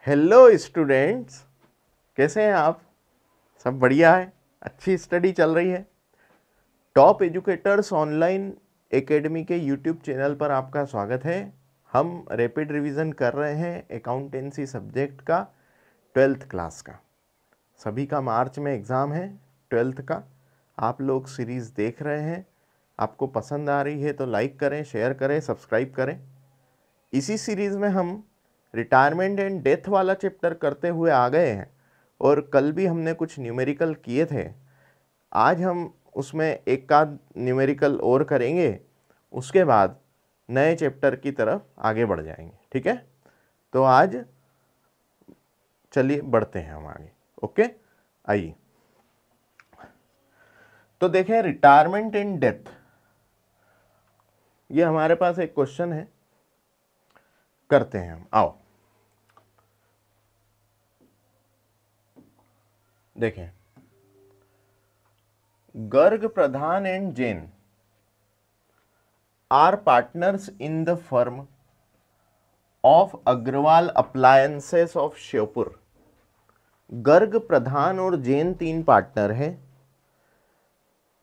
Hello students, कैसे हैं आप? सब बढ़िया है, अच्छी स्टडी चल रही है। टॉप एजुकेटर्स ऑनलाइन एकेडमी के यूट्यूब चैनल पर आपका स्वागत है। हम रैपिड रिवीजन कर रहे हैं अकाउंटेंसी सब्जेक्ट का 12th क्लास का। सभी का मार्च में एग्ज़ाम है 12th का। आप लोग सीरीज़ देख रहे हैं, आपको पसंद आ रही है तो लाइक करें, शेयर करें, सब्सक्राइब करें। इसी सीरीज़ में हम रिटायरमेंट एंड डेथ वाला चैप्टर करते हुए आ गए हैं और कल भी हमने कुछ न्यूमेरिकल किए थे। आज हम उसमें एक आध न्यूमेरिकल और करेंगे, उसके बाद नए चैप्टर की तरफ आगे बढ़ जाएंगे। ठीक है, तो आज चलिए बढ़ते हैं हम आगे। ओके, आइए तो देखें रिटायरमेंट एंड डेथ। ये हमारे पास एक क्वेश्चन है, करते हैं हम। आओ देखें, Garg, Pradhan and Jain are partners in the firm of Agarwal Appliances of Sheopur. Garg, Pradhan और जैन तीन पार्टनर हैं।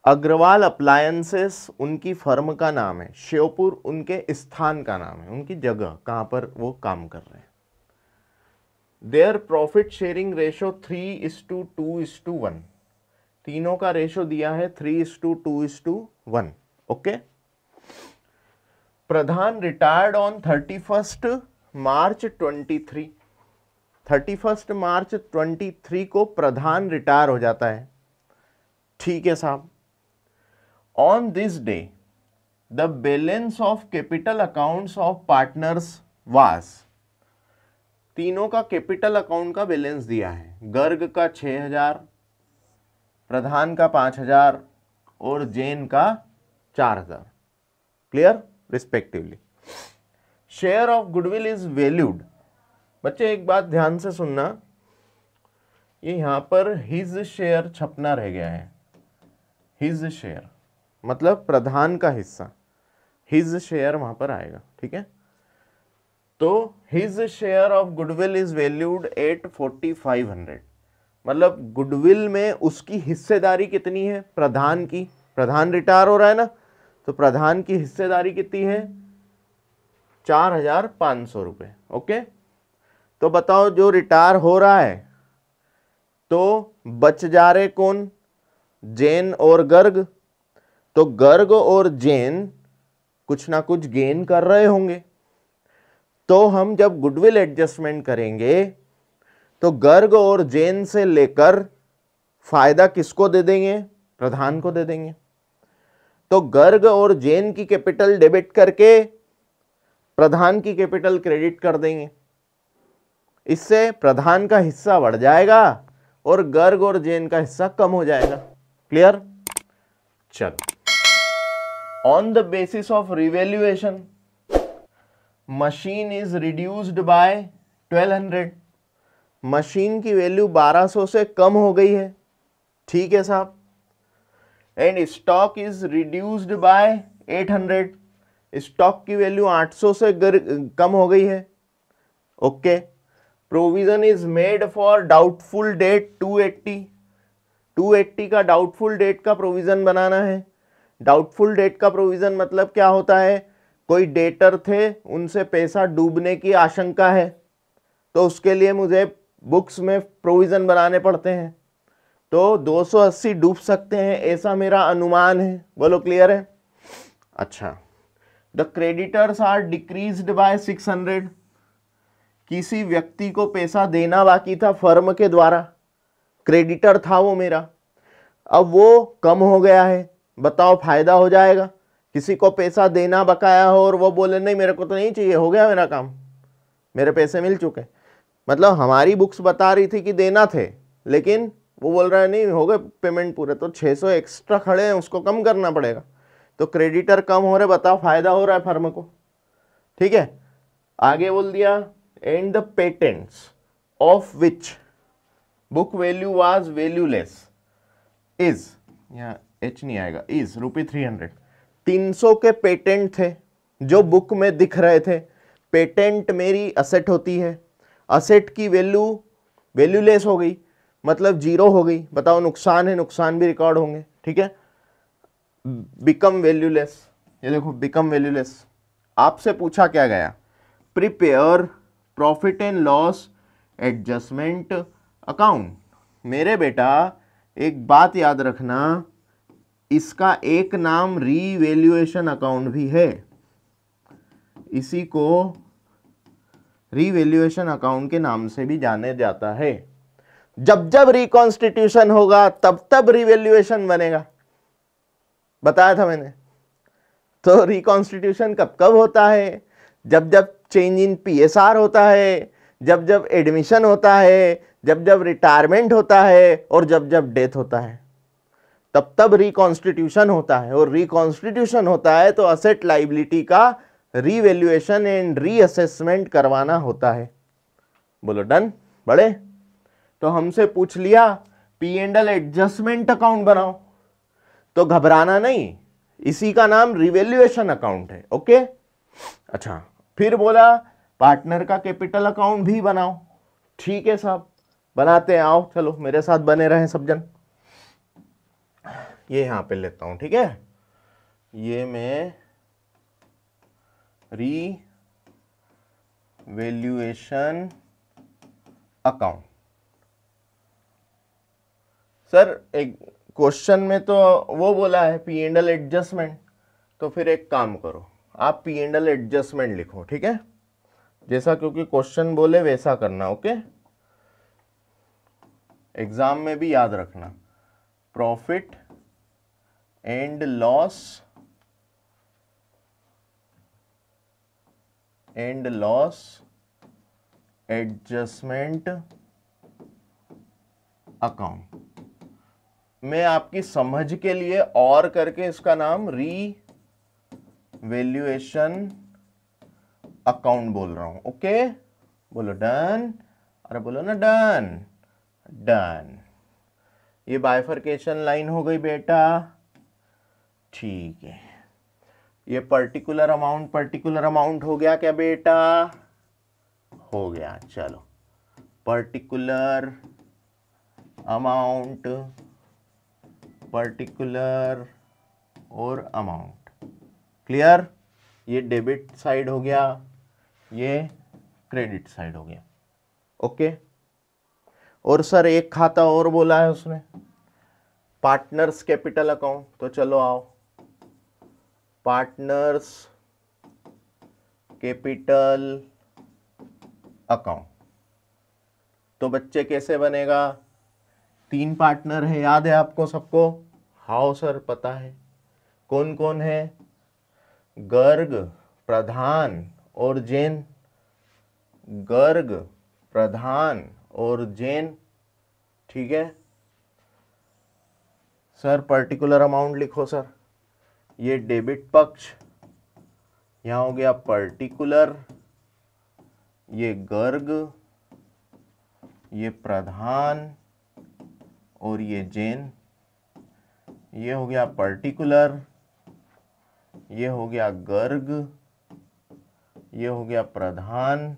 अग्रवाल अप्लायंसेस उनकी फर्म का नाम है, श्योपुर उनके स्थान का नाम है, उनकी जगह कहां पर वो काम कर रहे हैं। Their profit sharing ratio 3:2:1। तीनों का रेशो दिया है 3:2:1। ओके। प्रधान रिटायर्ड ऑन 31 मार्च 23। 31 मार्च 23 को प्रधान रिटायर हो जाता है। ठीक है साहब। On this day the balance of capital accounts of partners was. तीनों का कैपिटल अकाउंट का बैलेंस दिया है। गर्ग का 6000, प्रधान का 5000 और जैन का 4000। Clear? Respectively. Share of goodwill is valued. बच्चे एक बात ध्यान से सुनना, ये यहां पर हिज शेयर छपना रह गया है। हिज शेयर मतलब प्रधान का हिस्सा, हिज शेयर वहां पर आएगा। ठीक है, तो his share of goodwill is valued at 4500। मतलब गुडविल में उसकी हिस्सेदारी कितनी है? प्रधान की। प्रधान रिटायर हो रहा है ना, तो प्रधान की हिस्सेदारी कितनी है? 4500 रुपये। ओके, तो बताओ जो रिटायर हो रहा है तो बच जा रहे कौन? जैन और गर्ग। तो गर्ग और जैन कुछ ना कुछ गेन कर रहे होंगे, तो हम जब गुडविल एडजस्टमेंट करेंगे तो गर्ग और जैन से लेकर फायदा किसको दे देंगे? प्रधान को दे देंगे। तो गर्ग और जैन की कैपिटल डेबिट करके प्रधान की कैपिटल क्रेडिट कर देंगे। इससे प्रधान का हिस्सा बढ़ जाएगा और गर्ग और जैन का हिस्सा कम हो जाएगा। क्लियर? चलो, on the basis of revaluation machine is reduced by 1200। Machine की वैल्यू 1200 से कम हो गई है। ठीक है साहब। And stock is reduced by 800। Stock की वैल्यू 800 से कम हो गई है। Okay. Provision is made for doubtful date 280। 280 का डाउटफुल डेट का प्रोविजन बनाना है। डाउटफुल डेट का प्रोविजन मतलब क्या होता है? कोई डेटर थे, उनसे पैसा डूबने की आशंका है, तो उसके लिए मुझे बुक्स में प्रोविजन बनाने पड़ते हैं। तो 280 डूब सकते हैं, ऐसा मेरा अनुमान है। बोलो क्लियर है? अच्छा। The creditors are decreased by 600। किसी व्यक्ति को पैसा देना बाकी था फर्म के द्वारा, क्रेडिटर था वो मेरा, अब वो कम हो गया है। बताओ फायदा हो जाएगा? किसी को पैसा देना बकाया हो और वो बोले नहीं मेरे को तो नहीं चाहिए, हो गया मेरा काम, मेरे पैसे मिल चुके। मतलब हमारी बुक्स बता रही थी कि देना थे, लेकिन वो बोल रहा है नहीं हो गए पेमेंट पूरे, तो 600 एक्स्ट्रा खड़े हैं, उसको कम करना पड़ेगा। तो क्रेडिटर कम हो रहे, बताओ फायदा हो रहा है फर्म को। ठीक है, आगे बोल दिया and the patents of which book value was valueless is, यहाँ एच नहीं आएगा, इज ₹300। 300 के पेटेंट थे जो बुक में दिख रहे थे। पेटेंट मेरी असेट होती है। असेट की वैल्यूलेस हो गई, मतलब जीरो हो गई। बताओ नुकसान है, नुकसान भी रिकॉर्ड होंगे, ठीक है। बिकम वैल्यूलेस, ये देखो बिकम वैल्यूलेस। आपसे पूछा क्या गया, prepare profit and loss adjustment account. मेरे बेटा एक बात याद रखना, इसका एक नाम रीवैल्यूएशन अकाउंट भी है, इसी को रीवैल्यूएशन अकाउंट के नाम से भी जाने जाता है। जब जब रिकॉन्स्टिट्यूशन होगा तब तब रीवैल्यूएशन बनेगा, बताया था मैंने। तो रिकॉन्स्टिट्यूशन कब कब होता है, जब जब चेंज इन पीएसआर होता है, जब जब एडमिशन होता है, जब जब रिटायरमेंट होता है, और जब जब डेथ होता है, तब तब रिकॉन्स्टिट्यूशन होता है। और रिकॉन्स्टिट्यूशन होता है तो असेट लाइबिलिटी का रीवैल्यूएशन एंड रीअसेसमेंट करवाना होता है। बोलो डन बड़े। तो हमसे पूछ लिया P and L adjustment account बनाओ, तो घबराना नहीं, इसी का नाम रिवैल्यूएशन अकाउंट है। ओके, अच्छा फिर बोला पार्टनर का कैपिटल अकाउंट भी बनाओ। ठीक है साहब, बनाते हैं, आओ चलो मेरे साथ बने रहें सब जन। ये यहां पे लेता हूं, ठीक है। ये मैं रीवैल्यूएशन अकाउंट। सर एक क्वेश्चन में तो वो बोला है पी एंड एल एडजस्टमेंट, तो फिर एक काम करो, आप पी एंड एल एडजस्टमेंट लिखो, ठीक है। जैसा क्योंकि क्वेश्चन बोले वैसा करना, ओके। एग्जाम में भी याद रखना, profit and loss adjustment account. मैं आपकी समझ के लिए और करके इसका नाम रीवैल्यूएशन अकाउंट बोल रहा हूं, ओके। बोलो डन, अरे बोलो ना डन। डन, ये बाइफरकेशन लाइन हो गई बेटा, ठीक है। ये पर्टिकुलर अमाउंट हो गया क्या बेटा, हो गया। चलो पर्टिकुलर अमाउंट, पर्टिकुलर और अमाउंट, क्लियर। ये डेबिट साइड हो गया, ये क्रेडिट साइड हो गया, ओके। और सर एक खाता और बोला है उसने, पार्टनर्स कैपिटल अकाउंट। तो चलो आओ, पार्टनर्स कैपिटल अकाउंट। तो बच्चे कैसे बनेगा, 3 पार्टनर है, याद है आपको सबको। हाउ सर, पता है। कौन कौन है, गर्ग, प्रधान और जैन। गर्ग, प्रधान और जैन, ठीक है। सर पर्टिकुलर अमाउंट लिखो सर, ये डेबिट पक्ष, यहां हो गया पर्टिकुलर, ये गर्ग, ये प्रधान और ये जैन। ये हो गया पर्टिकुलर, ये हो गया गर्ग, ये हो गया प्रधान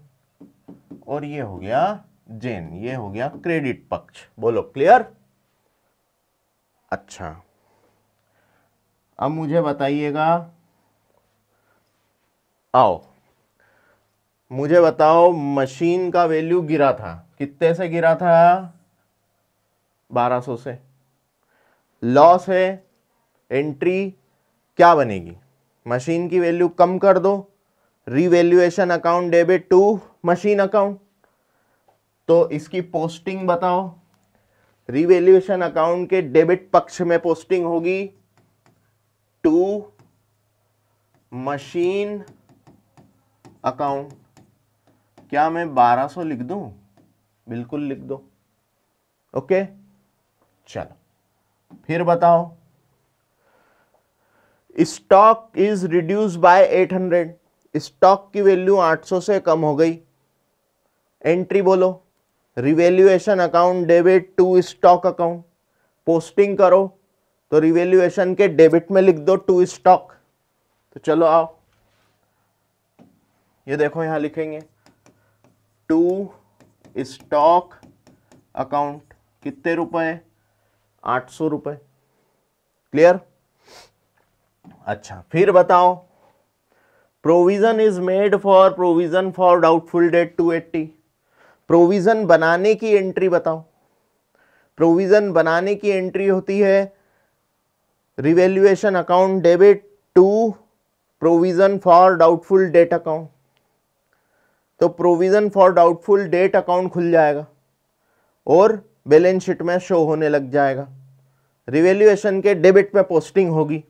और ये हो गया जैन। ये हो गया क्रेडिट पक्ष। बोलो क्लियर। अच्छा अब मुझे बताइएगा, आओ मुझे बताओ, मशीन का वैल्यू गिरा था, कितने से गिरा था, 1200 से। लॉस है, एंट्री क्या बनेगी, मशीन की वैल्यू कम कर दो, revaluation account debit to machine account. तो इसकी पोस्टिंग बताओ, रीवैल्यूएशन अकाउंट के डेबिट पक्ष में पोस्टिंग होगी टू मशीन अकाउंट। क्या मैं 1200 लिख दूं, बिल्कुल लिख दो, ओके। चलो फिर बताओ, stock is reduce by 800, stock की वैल्यू 800 से कम हो गई। एंट्री बोलो, revaluation account debit to stock account. Posting करो तो रिवैल्यूएशन के डेबिट में लिख दो टू स्टॉक। तो चलो आओ, ये देखो यहां लिखेंगे टू स्टॉक अकाउंट कितने रुपए, 800 रुपए। क्लियर? अच्छा, फिर बताओ, provision is made for provision for doubtful date 280। Provision बनाने की एंट्री बताओ। प्रोविजन बनाने की एंट्री होती है revaluation account debit to provision for doubtful debt account. तो provision for doubtful debt account खुल जाएगा और बैलेंस शीट में शो होने लग जाएगा। रिवैल्यूएशन के डेबिट में पोस्टिंग होगी।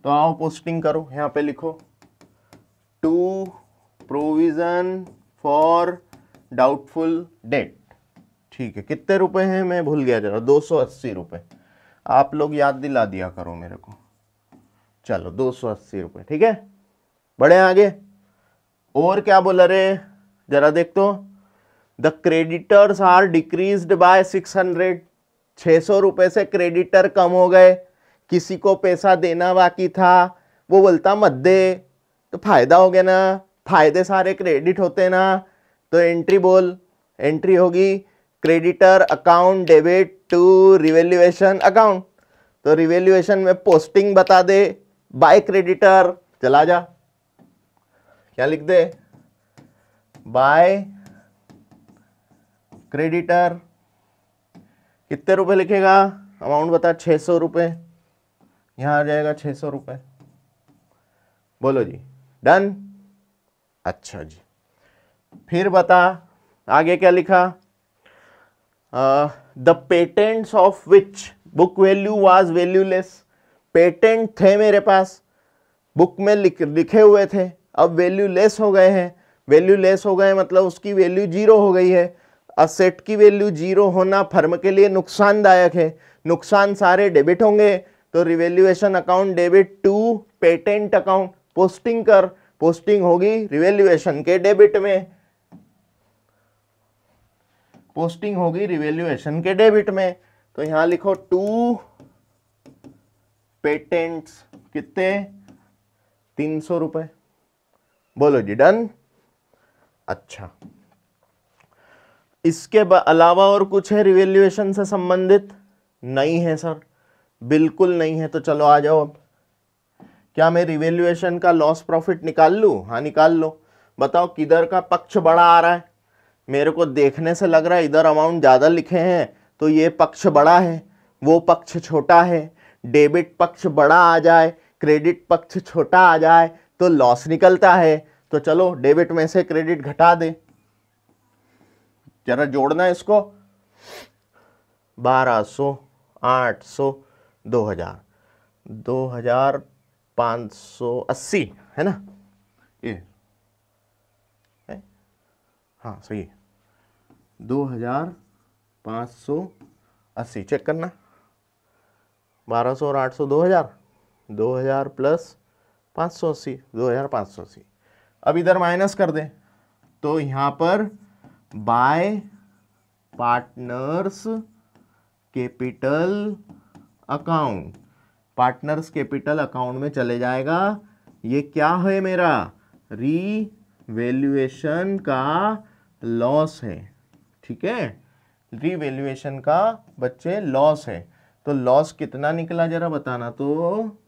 तो आओ पोस्टिंग करो, यहां पे लिखो to provision for doubtful debt. ठीक है, कितने रुपए हैं मैं भूल गया जरा, 280 रुपए। आप लोग याद दिला दिया करो मेरे को। चलो 280 रुपए, ठीक है। बढ़े आगे, और क्या बोला रे, जरा देख तो। The creditors are decreased by 600। 600 रुपए से क्रेडिटर कम हो गए। किसी को पैसा देना बाकी था, वो बोलता मत दे, तो फायदा हो गया ना। फायदे सारे क्रेडिट होते ना। तो एंट्री बोल, एंट्री होगी creditor account debit to revaluation account. तो रिवैल्यूएशन में पोस्टिंग बता दे बाय क्रेडिटर। चला जा, क्या लिख दे, बाय क्रेडिटर। कितने रुपए लिखेगा, अमाउंट बता, 600 रुपए। यहां आ जाएगा 600 रुपए। बोलो जी, डन। अच्छा जी, फिर बता आगे क्या लिखा। The patents of which book value was valueless. Patent थे मेरे पास, बुक में लिखे हुए थे, अब वैल्यू लेस हो गए हैं। वैल्यू लेस हो गए मतलब उसकी वैल्यू जीरो हो गई है। असेट की वैल्यू जीरो होना फर्म के लिए नुकसानदायक है। नुकसान सारे डेबिट होंगे। तो revaluation account debit to patent account. Posting कर, पोस्टिंग होगी रिवैल्यूएशन के डेबिट में। पोस्टिंग होगी रिवैल्यूएशन के डेबिट में। तो यहां लिखो टू पेटेंट्स, कितने, 300 रुपए। बोलो जी, डन। अच्छा, इसके अलावा और कुछ है रिवैल्यूएशन से संबंधित? नहीं है सर, बिल्कुल नहीं है। तो चलो आ जाओ। अब क्या मैं रिवैल्यूएशन का लॉस प्रॉफिट निकाल लूं? हाँ निकाल लो। बताओ किधर का पक्ष बड़ा आ रहा है। मेरे को देखने से लग रहा है इधर अमाउंट ज्यादा लिखे हैं, तो ये पक्ष बड़ा है, वो पक्ष छोटा है। डेबिट पक्ष बड़ा आ जाए, क्रेडिट पक्ष छोटा आ जाए, तो लॉस निकलता है। तो चलो डेबिट में से क्रेडिट घटा दे। जरा जोड़ना है इसको, 1200, 800, 2000, 2580 है ना ये है? हाँ सही है, 2580। चेक करना, 1200 और 800, 2000, 2000 प्लस 580, 2580। अब इधर माइनस कर दे, तो यहां पर bye partners capital account, partners capital account में चले जाएगा। ये क्या है मेरा, रीवैल्यूएशन का लॉस है। ठीक है, रीवैल्यूएशन का बच्चे लॉस है। तो लॉस कितना निकला जरा बताना। तो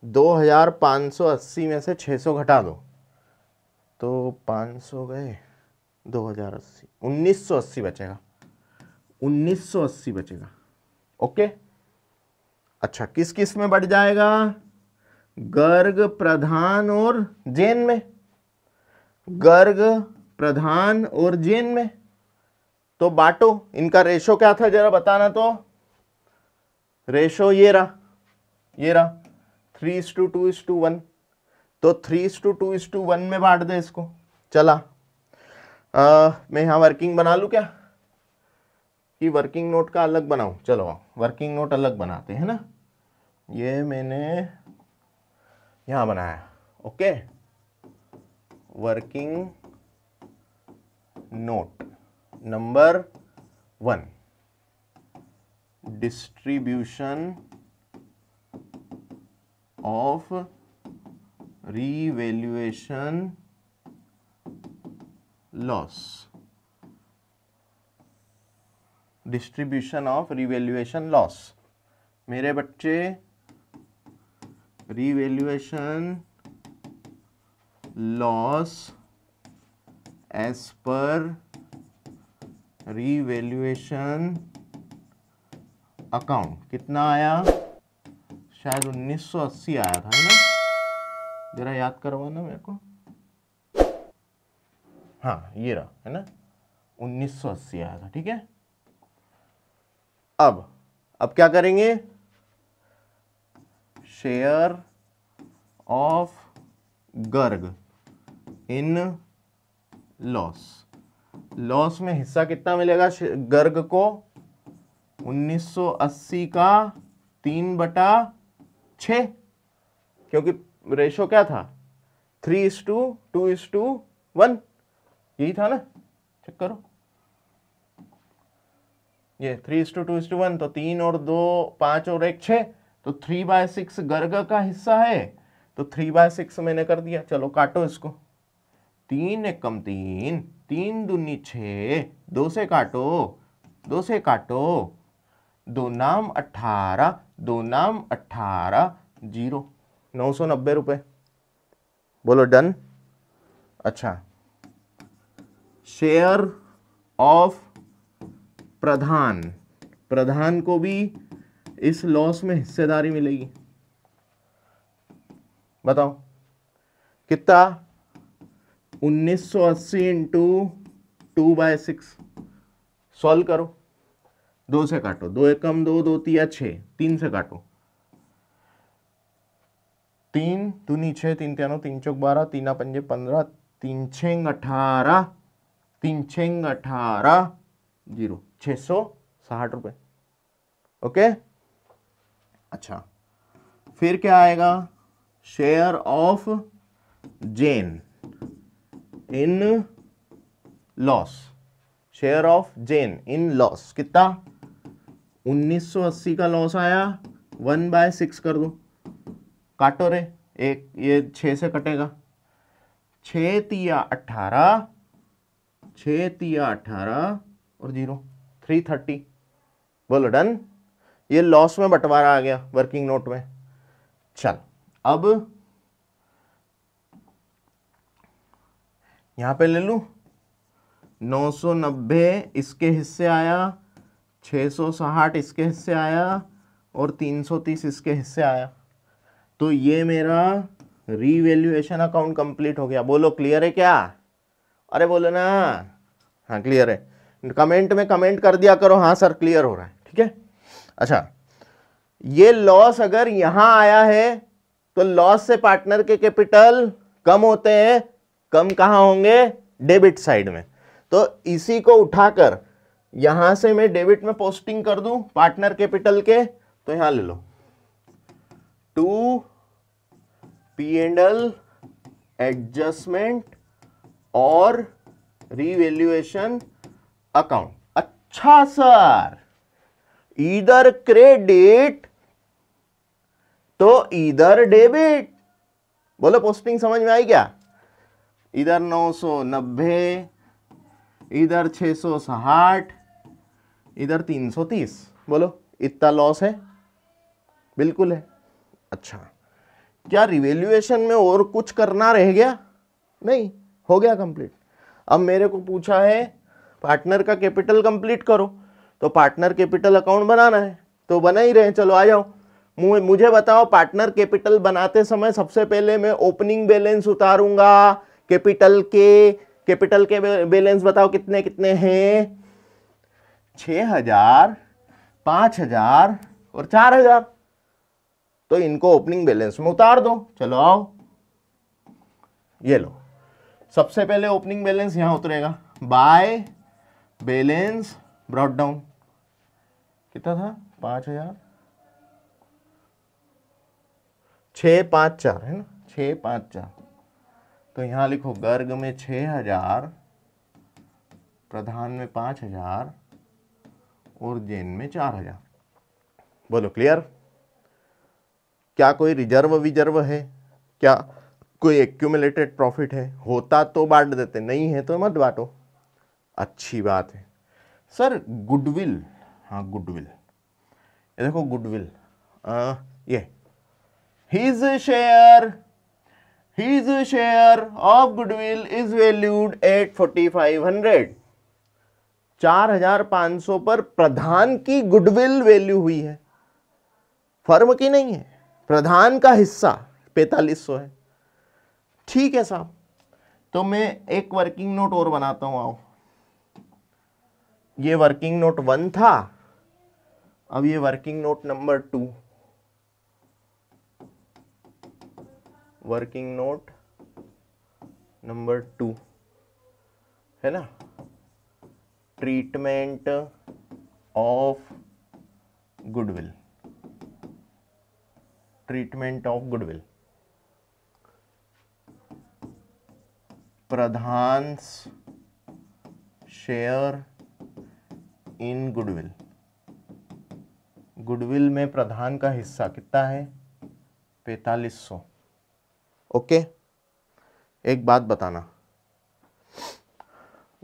2580 में से 600 घटा दो, तो 500 गए, 2080, 1980 बचेगा। 1980 बचेगा। ओके। अच्छा, किस किस में बढ़ जाएगा, गर्ग, प्रधान और जैन में। गर्ग, प्रधान और जैन में। तो बांटो, इनका रेशो क्या था जरा बताना। तो रेशो ये रहा, ये रहा 3:2:1। तो 3:2:1 में बांट दे इसको। चला, मैं यहां वर्किंग बना लूं क्या, कि वर्किंग नोट का अलग बनाऊं? चलो वर्किंग नोट अलग बनाते हैं ना। ये मैंने यहां बनाया। Okay, working note number 1, distribution of revaluation loss, distribution of revaluation loss. मेरे बच्चे, revaluation loss as per revaluation account कितना आया? शायद 1980 आया था, है ना? जरा याद करवाना मेरे को। हाँ ये रहा, है ना, 1980 आया था। ठीक है, अब क्या करेंगे? Share of Garg in loss. Loss में हिस्सा कितना मिलेगा गर्ग को? 1980 का 3/6, क्योंकि रेशो क्या था? 3:2:1, यही था ना? चेक करो, ये 3:2:1, तो 3 और 2 5 और 1 6, तो 3/6 गर्ग का हिस्सा है, तो 3/6 मैंने कर दिया। चलो काटो इसको, 3 एक कम 3, 3 दूनी 6, 2 से काटो, 2 से काटो, 2 नाम 18, 2 नाम 18, 0, 990 रुपए। बोलो डन। अच्छा, शेयर ऑफ प्रधान, प्रधान को भी इस लॉस में हिस्सेदारी मिलेगी। बताओ कितना? 1980 इंटू 2/6। सॉल्व करो, 2 से काटो, 2 एक कम 2, 2 तिया 6, 3 से काटो, 3 दूनी 6, 3 तिया 9, 3 चौक 12, 3 पंजे 15, 3 छेंग 18, 3 छेंग 18, 0, 660 रुपए। ओके, अच्छा, फिर क्या आएगा? Share of Jain in loss, share of Jain in loss कितना? 1980 का लॉस आया, 1/6 कर दो, काटो रे, एक ये 6 से कटेगा, 6 तिया 18, 6 तिया 18 और 0, 330। बोलो डन। ये लॉस में बंटवारा आ गया वर्किंग नोट में। चल, अब यहां पे ले लूं, 990 इसके हिस्से आया, 660 इसके हिस्से आया और 330 इसके हिस्से आया। तो ये मेरा रीवैल्यूएशन अकाउंट कंप्लीट हो गया। बोलो क्लियर है क्या? अरे बोलो ना, हाँ क्लियर है। कमेंट में कमेंट कर दिया करो, हाँ सर क्लियर हो रहा है। ठीक है, अच्छा, ये लॉस अगर यहां आया है तो लॉस से पार्टनर के कैपिटल कम होते हैं। कम कहां होंगे? डेबिट साइड में। तो इसी को उठाकर यहां से मैं डेबिट में पोस्टिंग कर दूं पार्टनर कैपिटल के, तो यहां ले लो 2 P&L एडजस्टमेंट और रीवैल्यूएशन अकाउंट। अच्छा सर, इधर क्रेडिट तो इधर डेबिट। बोलो पोस्टिंग समझ में आई क्या? इधर 990, इधर 660, इधर 330। बोलो इतना लॉस है? बिल्कुल है। अच्छा, क्या रिवैल्यूएशन में और कुछ करना रह गया? नहीं, हो गया कंप्लीट। अब मेरे को पूछा है पार्टनर का कैपिटल कंप्लीट करो, तो पार्टनर कैपिटल अकाउंट बनाना है, तो बना ही रहे। चलो आ जाओ, मुझे बताओ पार्टनर कैपिटल बनाते समय सबसे पहले मैं ओपनिंग बैलेंस उतारूंगा कैपिटल के बैलेंस बताओ कितने कितने हैं? 6000, 5000 और 4000। तो इनको ओपनिंग बैलेंस में उतार दो। चलो आओ, ये लो, सबसे पहले ओपनिंग बैलेंस यहां उतरेगा, बाय बैलेंस ब्रॉट डाउन। कितना था? 5000, 654 है ना, 654। तो यहां लिखो गर्ग में 6000, प्रधान में 5000 और जेन में 4000। बोलो क्लियर? क्या कोई रिजर्व विजर्व है क्या? कोई एक्यूमुलेटेड प्रॉफिट है, होता तो बांट देते, नहीं है तो मत बांटो। अच्छी बात है सर। गुडविल, हाँ गुडविल, ये देखो गुडविल, ये his share of goodwill is valued at 4500। 4500 पर प्रधान की गुडविल वैल्यू हुई है, फर्म की नहीं है, प्रधान का हिस्सा 4500 है। ठीक है साहब, तो मैं एक वर्किंग नोट और बनाता हूं, आओ। ये वर्किंग नोट 1 था, अब ये working note number 2, working note number 2 है ना, treatment of goodwill, treatment of goodwill, Pradhan share in goodwill. Goodwill में प्रधान का हिस्सा कितना है, 4500। ओके, एक बात बताना,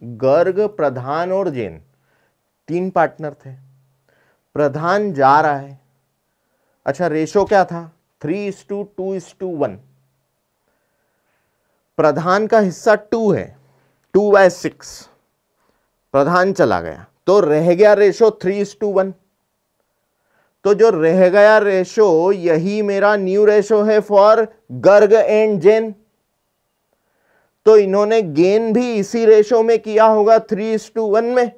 गर्ग, प्रधान और जैन 3 पार्टनर थे, प्रधान जा रहा है। अच्छा, रेशो क्या था, 3:2:1। प्रधान का हिस्सा 2 है, 2/6, प्रधान चला गया तो रह गया रेशो 3:1। तो जो रह गया रेशो, यही मेरा न्यू रेशो है फॉर गर्ग एंड जैन। तो इन्होंने गेन भी इसी रेशो में किया होगा, 3:1 में।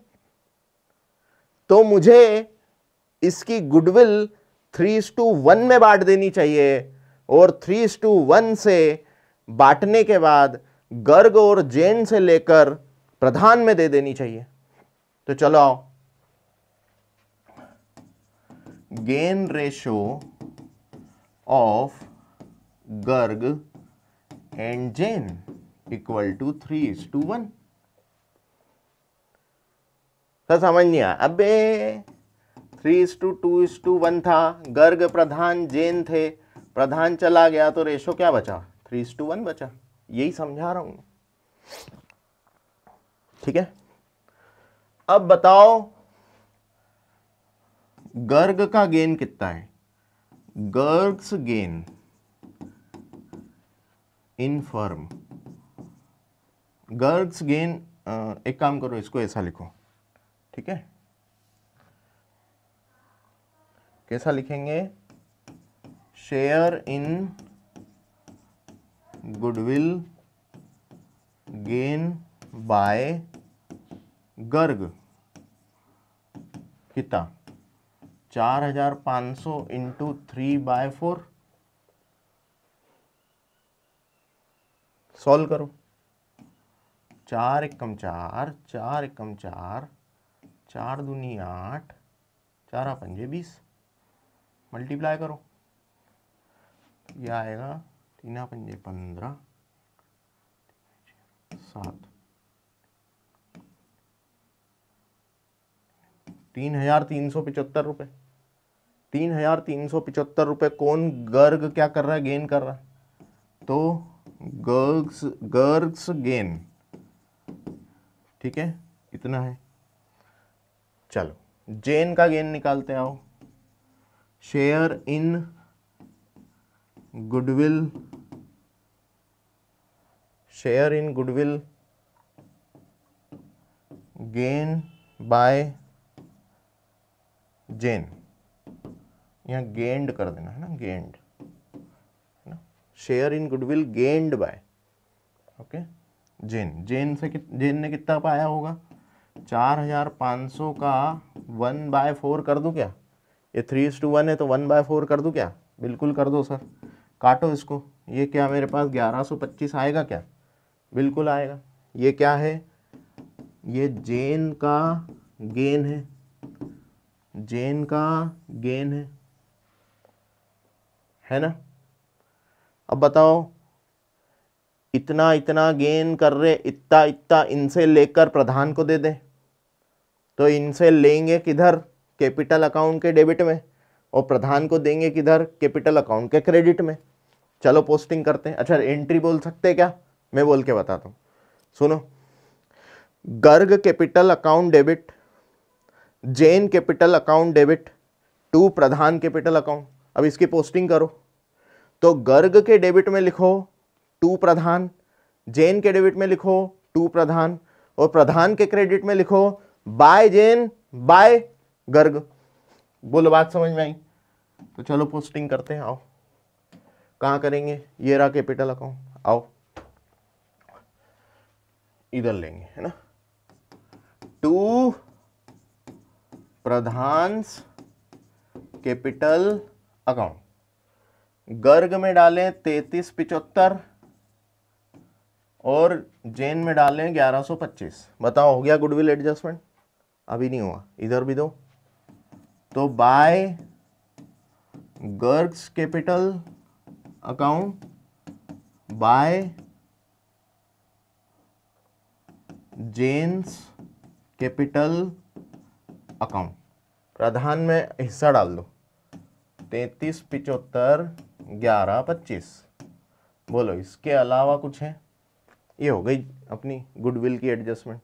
तो मुझे इसकी गुडविल 3:1 में बांट देनी चाहिए, और 3:1 से बांटने के बाद गर्ग और जैन से लेकर प्रधान में दे देनी चाहिए। तो चलो आओ, gain ratio of Garg and Jain equal to 3:1। तो समझ नहीं आया, अबे 3:2:1 था, गर्ग प्रधान जैन थे, प्रधान चला गया तो रेशो क्या बचा, 3:1 बचा। यही समझा रहा हूं, ठीक है। अब बताओ गर्ग का गेन कितना है, गर्ग्स गेन इन फर्म, गर्ग्स गेन, एक काम करो, इसको ऐसा लिखो, ठीक है। कैसा लिखेंगे, share in goodwill gain by Garg कितना, 4500 इंटू 3/4। सॉल्व करो, 4 एकम 4, 4 एकम 4, 4 दूनी 8, 4 पंजे 20, मल्टीप्लाई करो, यह आएगा 3 पंजे 15, 7, 3,375 रुपये। 3,375 रुपये कौन, गर्ग क्या कर रहा है, गेन कर रहा है। तो गर्ग्स गेन, ठीक है, इतना है। चलो जैन का गेन निकालते आओ, share in goodwill, share in goodwill gain by Jain, यहाँ गेंड कर देना है ना, गेंड है ना, share in goodwill gained bye, okay, Jain. Jain ने कितना पाया होगा, 4500 का 1/4 कर दूं क्या, ये 3:1 है तो 1/4 कर दूं क्या, बिल्कुल कर दो सर। काटो इसको, ये क्या मेरे पास 1125 आएगा क्या, बिल्कुल आएगा। ये क्या है, ये जैन का गेन है, जैन का गेन है ना। अब बताओ, इतना इतना गेन कर रहे, इतना इतना इनसे लेकर प्रधान को दे दे, तो इनसे लेंगे किधर, कैपिटल अकाउंट के डेबिट में, और प्रधान को देंगे किधर, कैपिटल अकाउंट के क्रेडिट में। चलो पोस्टिंग करते हैं। अच्छा एंट्री बोल सकते हैं क्या? मैं बोल के बताता हूँ, सुनो। Garg capital account debit, Jain capital account debit to Pradhan capital account. अब इसकी पोस्टिंग करो तो गर्ग के डेबिट में लिखो टू प्रधान, जैन के डेबिट में लिखो टू प्रधान, और प्रधान के क्रेडिट में लिखो बाय जैन बाय गर्ग। बोलो बात समझ में आई? तो चलो पोस्टिंग करते हैं, आओ। कहां करेंगे? ये रहा कैपिटल अकाउंट, आओ इधर लेंगे, है ना। To Pradhan capital account, Garg में डालें 3375 और जैन में डालें 1125। बताओ हो गया गुडविल एडजस्टमेंट? अभी नहीं हुआ, इधर भी दो। तो by Garg's capital account by Jain's capital account, Pradhan में हिस्सा डाल दो 3375 1125। बोलो इसके अलावा कुछ है? ये हो गई अपनी गुडविल की एडजस्टमेंट।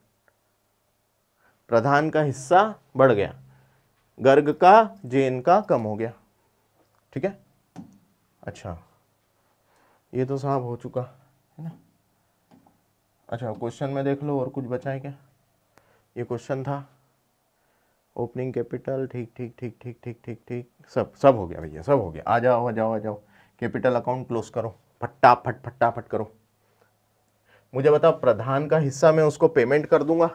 प्रधान का हिस्सा बढ़ गया, गर्ग का जैन का कम हो गया, ठीक है। अच्छा ये तो साहब हो चुका है ना। अच्छा क्वेश्चन में देख लो और कुछ बचा है क्या? ये क्वेश्चन था ओपनिंग कैपिटल, ठीक ठीक ठीक ठीक ठीक ठीक ठीक, सब हो गया भैया, सब हो गया। आ जाओ आ जाओ आ जाओ, कैपिटल अकाउंट क्लोज करो, फटाफट फटाफट करो। मुझे बताओ प्रधान का हिस्सा मैं उसको पेमेंट कर दूंगा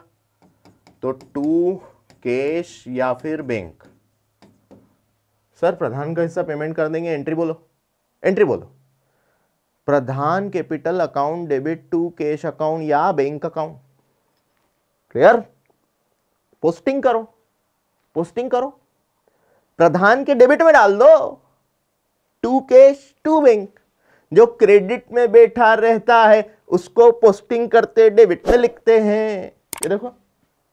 तो टू कैश या फिर बैंक? सर प्रधान का हिस्सा पेमेंट कर देंगे, एंट्री बोलो, एंट्री बोलो। Pradhan capital account debit to cash account या बैंक अकाउंट। क्लियर? पोस्टिंग करो, पोस्टिंग करो, प्रधान के डेबिट में डाल दो टू कैश टू बैंक। जो क्रेडिट में बैठा रहता है उसको पोस्टिंग करते डेबिट में लिखते हैं। ये देखो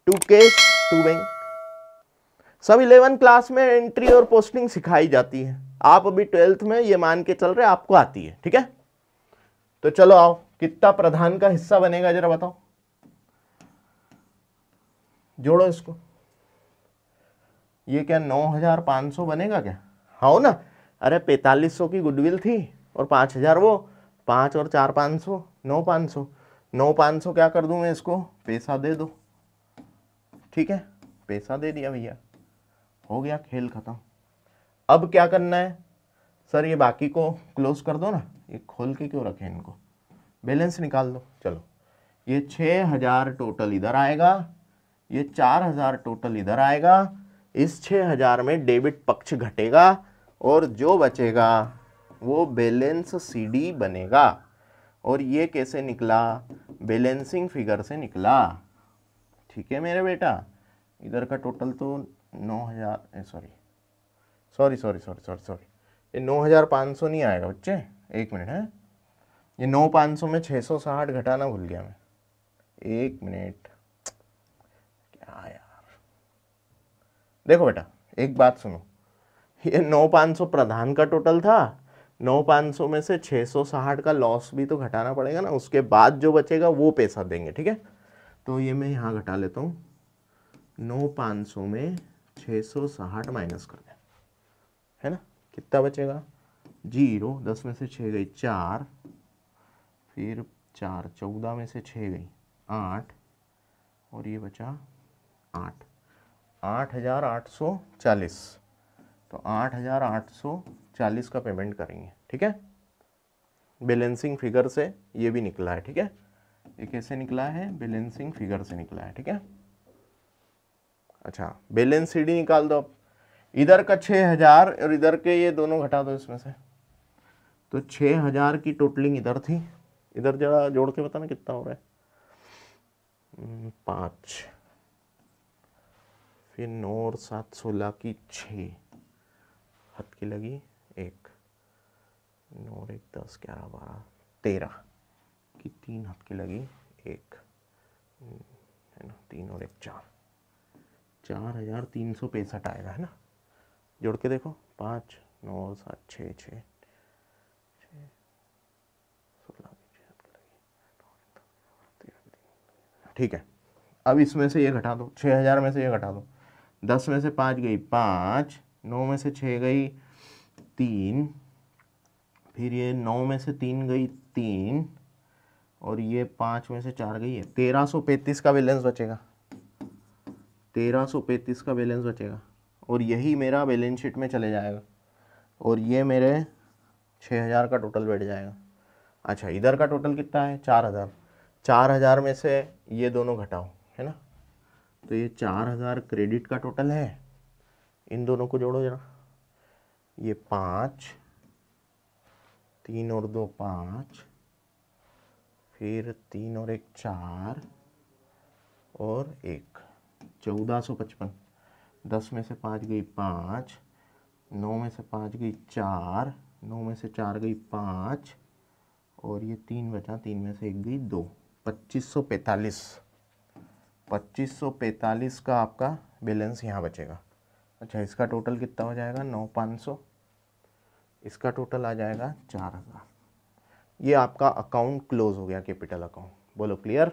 टू कैश टू बैंक। सब 11 क्लास में एंट्री और पोस्टिंग सिखाई जाती है। आप अभी 12th में ये मान के चल रहे आपको आती है, ठीक है। तो चलो आओ, कितना प्रधान का हिस्सा बनेगा जरा बताओ, जोड़ो इसको। ये क्या 9500 बनेगा क्या? हाँ ना। अरे 4500 की गुडविल थी और 5000 वो, 5 और 4 500, 9500। 9500 क्या कर दूं मैं इसको? पैसा दे दो, ठीक है। पैसा दे दिया भैया, हो गया खेल खत्म। अब क्या करना है? सर ये बाकी को क्लोज कर दो ना, ये खोल के क्यों रखे इनको, बैलेंस निकाल दो। चलो ये 6000 टोटल इधर आएगा, ये 4000 टोटल इधर आएगा। इस 6000 में डेबिट पक्ष घटेगा और जो बचेगा वो बैलेंस सीडी बनेगा। और ये कैसे निकला? बैलेंसिंग फिगर से निकला, ठीक है मेरे बेटा। इधर का टोटल तो 9000, सॉरी ये 9500 नहीं आएगा बच्चे, एक मिनट है। ये 9500 में 660 घटाना भूल गया मैं, एक मिनट। क्या यार, देखो बेटा एक बात सुनो, ये 9500 प्रधान का टोटल था, 9500 में से 660 का लॉस भी तो घटाना पड़ेगा ना, उसके बाद जो बचेगा वो पैसा देंगे, ठीक है। तो ये मैं यहाँ घटा लेता हूँ, 9500 में 660 माइनस कर दें, है ना। कितना बचेगा? 0, 10 में से 6 गई 4, फिर 4, 14 में से 6 गई 8, और ये बचा 8, 8840। तो 8840 का पेमेंट करेंगे, ठीक है। बैलेंसिंग फिगर से ये भी निकला है, ठीक है। ये कैसे निकला है? बैलेंसिंग फिगर से निकला है, ठीक है। अच्छा बैलेंस सीडी निकाल दो। इधर का 6000 और इधर के ये दोनों घटा दो इसमें से। तो 6000 की टोटलिंग इधर थी, इधर जरा जोड़ के बताना कितना हो रहा है। 5, फिर 9 और 7 16 की 6 हाथ की लगी 1, 9 और 1 10 11 12 13 की 3 हाथ की लगी 1, है ना, 3 और 1 4, 4365 आएगा, है ना। जोड़ के देखो 5 9 7 6 6 ठीक है। अब इसमें से ये घटा दो, 6000 में से ये घटा दो, 10 में से 5 गई 5, 9 में से 6 गई 3, फिर ये 9 में से 3 गई 3, और ये 5 में से 4 गई है 1335 का बैलेंस बचेगा, 1335 का बैलेंस बचेगा, और यही मेरा बैलेंस शीट में चले जाएगा, और ये मेरे 6000 का टोटल बैठ जाएगा। अच्छा, इधर का टोटल कितना है 4000, 4000 में से ये दोनों घटाओ, है ना, तो ये 4000 क्रेडिट का टोटल है। इन दोनों को जोड़ो जरा, ये 5, 3 और 2 5, फिर 3 और 1 4, और 1 1455। 10 में से 5 गई 5, 9 में से 5 गई 4, 9 में से 4 गई 5, और ये 3 बचा, 3 में से 1 गई 2, 2545। 2545 का आपका बैलेंस यहाँ बचेगा। अच्छा, इसका टोटल कितना हो जाएगा 9500, इसका टोटल आ जाएगा 4000। ये आपका अकाउंट क्लोज हो गया, कैपिटल अकाउंट। बोलो क्लियर?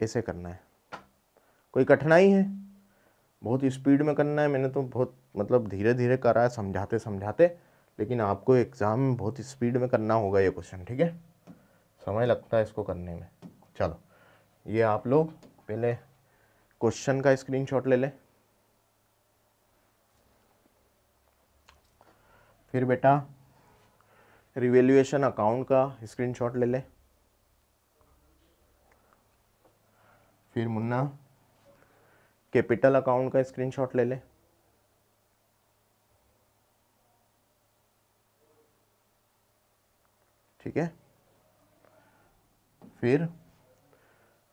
ऐसे करना है। कोई कठिनाई है? बहुत स्पीड में करना है, मैंने तो बहुत मतलब धीरे धीरे करा है समझाते समझाते, लेकिन आपको एग्ज़ाम में बहुत स्पीड में करना होगा ये क्वेश्चन, ठीक है? समय लगता है इसको करने में। चलो, ये आप लोग पहले क्वेश्चन का स्क्रीनशॉट ले लें, फिर बेटा रिवैल्यूएशन अकाउंट का स्क्रीनशॉट ले लें, फिर मुन्ना कैपिटल अकाउंट का स्क्रीनशॉट ले लें, ठीक है? फिर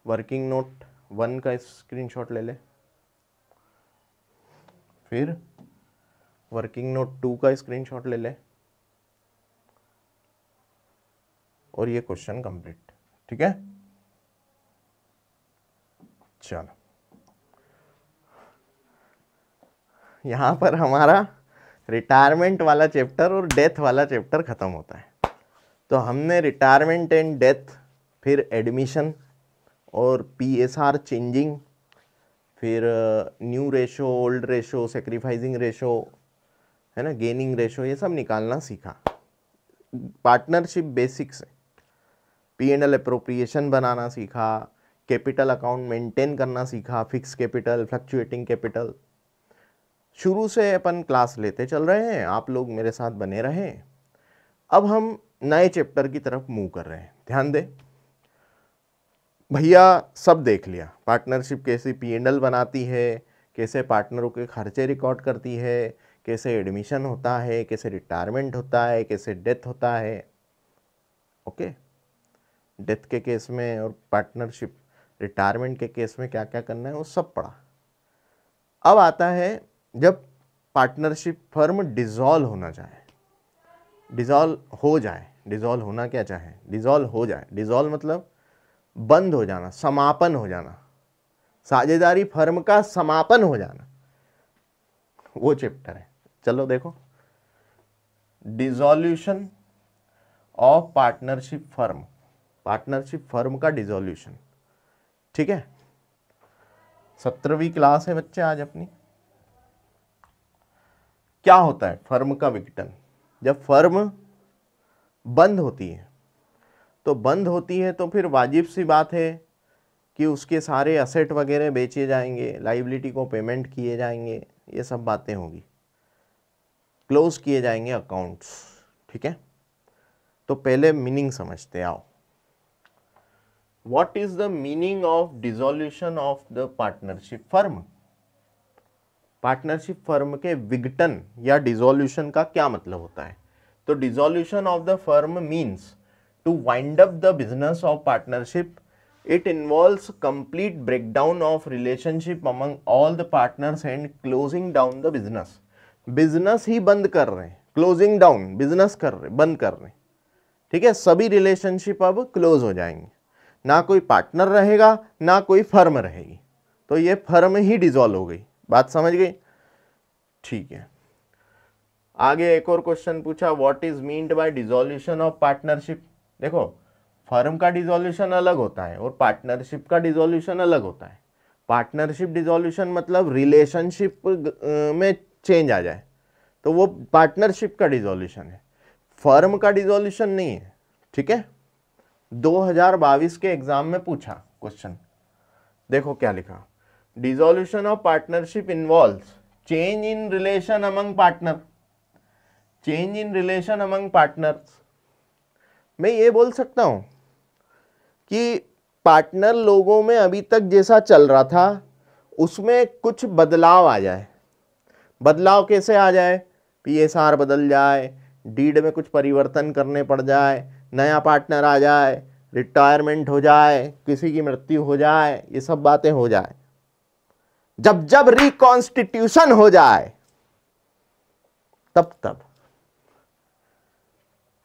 वर्किंग नोट 1 का स्क्रीनशॉट ले लें, फिर वर्किंग नोट 2 का स्क्रीनशॉट ले लें, और ये क्वेश्चन कंप्लीट, ठीक है? चलो, यहाँ पर हमारा रिटायरमेंट वाला चैप्टर और डेथ वाला चैप्टर खत्म होता है। तो हमने रिटायरमेंट एंड डेथ, फिर एडमिशन और PSR चेंजिंग, फिर new ratio, old ratio, sacrificing ratio, है ना, गेनिंग रेशो, ये सब निकालना सीखा। पार्टनरशिप बेसिक्स है, P&L अप्रोप्रिएशन बनाना सीखा, कैपिटल अकाउंट मेंटेन करना सीखा, फिक्स कैपिटल, फ्लक्चुएटिंग कैपिटल। शुरू से अपन क्लास लेते चल रहे हैं, आप लोग मेरे साथ बने रहें। अब हम नए चैप्टर की तरफ मूव कर रहे हैं। ध्यान दे भैया, सब देख लिया, पार्टनरशिप कैसे P&L बनाती है, कैसे पार्टनरों के खर्चे रिकॉर्ड करती है, कैसे एडमिशन होता है, कैसे रिटायरमेंट होता है, कैसे डेथ होता है। ओके, डेथ के केस में और पार्टनरशिप रिटायरमेंट के केस में क्या क्या करना है वो सब पढ़ा। अब आता है जब पार्टनरशिप फर्म डिसॉल्व होना चाहे, डिसॉल्व हो जाए, डिसॉल्व होना क्या चाहे, डिसॉल्व हो जाए। डिसॉल्व मतलब बंद हो जाना, समापन हो जाना, साझेदारी फर्म का समापन हो जाना, वो चैप्टर है। चलो देखो, dissolution of partnership firm, partnership firm का डिसॉल्यूशन, ठीक है? 17वीं क्लास है बच्चे आज अपनी। क्या होता है फर्म का विघटन? जब फर्म बंद होती है, तो बंद होती है तो फिर वाजिब सी बात है कि उसके सारे असेट वगैरह बेचे जाएंगे, लाइबिलिटी को पेमेंट किए जाएंगे, ये सब बातें होगी, क्लोज किए जाएंगे अकाउंट्स, ठीक है? तो पहले मीनिंग समझते आओ। What is the meaning of dissolution of the partnership firm? Partnership firm के विघटन या डिसॉल्यूशन का क्या मतलब होता है? तो dissolution of the firm means to wind up the business of partnership. It involves complete breakdown of relationship among all the partners and closing down the business. Business ही बंद कर रहे हैं, क्लोजिंग डाउन, बिजनेस कर रहे, बंद कर रहे, ठीक है? सभी रिलेशनशिप अब क्लोज हो जाएंगे, ना कोई पार्टनर रहेगा ना कोई फर्म रहेगी, तो ये फर्म ही डिसॉल्व हो गई। बात समझ गई? ठीक है। आगे एक और क्वेश्चन पूछा, what is meant by dissolution of partnership? देखो, फर्म का डिसॉल्यूशन अलग होता है और पार्टनरशिप का डिसॉल्यूशन अलग होता है। पार्टनरशिप डिसॉल्यूशन मतलब रिलेशनशिप में चेंज आ जाए तो वो पार्टनरशिप का डिसॉल्यूशन है, फर्म का डिसॉल्यूशन नहीं है। ठीक है, 2022 के एग्जाम में पूछा क्वेश्चन, देखो क्या लिखा, dissolution of partnership involves change in relation among partner, change in relation among partners. मैं ये बोल सकता हूं कि पार्टनर लोगों में अभी तक जैसा चल रहा था उसमें कुछ बदलाव आ जाए। बदलाव कैसे आ जाए? PSR बदल जाए, डीड में कुछ परिवर्तन करने पड़ जाए, नया पार्टनर आ जाए, रिटायरमेंट हो जाए, किसी की मृत्यु हो जाए, ये सब बातें हो जाए। जब जब रिकॉन्स्टिट्यूशन हो जाए तब तब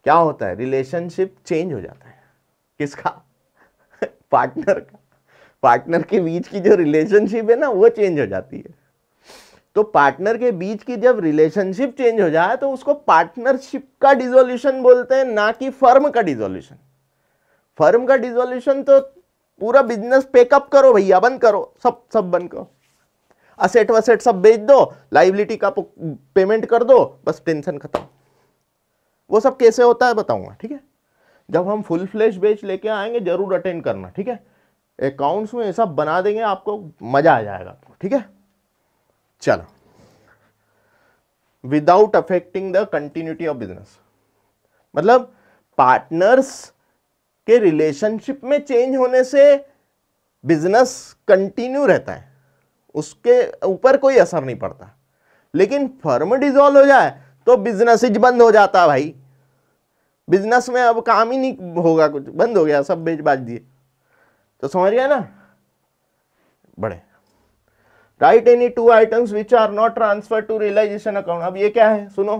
क्या होता है? रिलेशनशिप चेंज हो जाता है। किसका? पार्टनर का। पार्टनर के बीच की जो रिलेशनशिप है ना वो चेंज हो जाती है। तो पार्टनर के बीच की जब रिलेशनशिप चेंज हो जाए तो उसको पार्टनरशिप का डिसॉल्यूशन बोलते हैं, ना कि फर्म का डिसॉल्यूशन। फर्म का डिसॉल्यूशन तो पूरा बिजनेस पेकअप करो भैया, बंद करो, सब बंद करो, असेट वसेट सब बेच दो, लाइबिलिटी का पेमेंट कर दो, बस टेंशन खत्म। वो सब कैसे होता है बताऊंगा, ठीक है? जब हम फुल फ्लैश बैच लेके आएंगे जरूर अटेंड करना, ठीक है? अकाउंट्स में ऐसा बना देंगे आपको, मजा आ जाएगा आपको, ठीक है? चलो, without affecting the continuity of business, मतलब पार्टनर्स के रिलेशनशिप में चेंज होने से बिजनेस कंटिन्यू रहता है, उसके ऊपर कोई असर नहीं पड़ता। लेकिन फर्म डिसॉल्व हो जाए तो बिजनेस ही बंद हो जाता है भाई। बिजनेस में अब काम ही नहीं होगा, कुछ बंद हो गया, सब बेच बाच दिए। तो समझ गया ना? बड़े write any two items which are not transfer to realization account. अब ये क्या है सुनो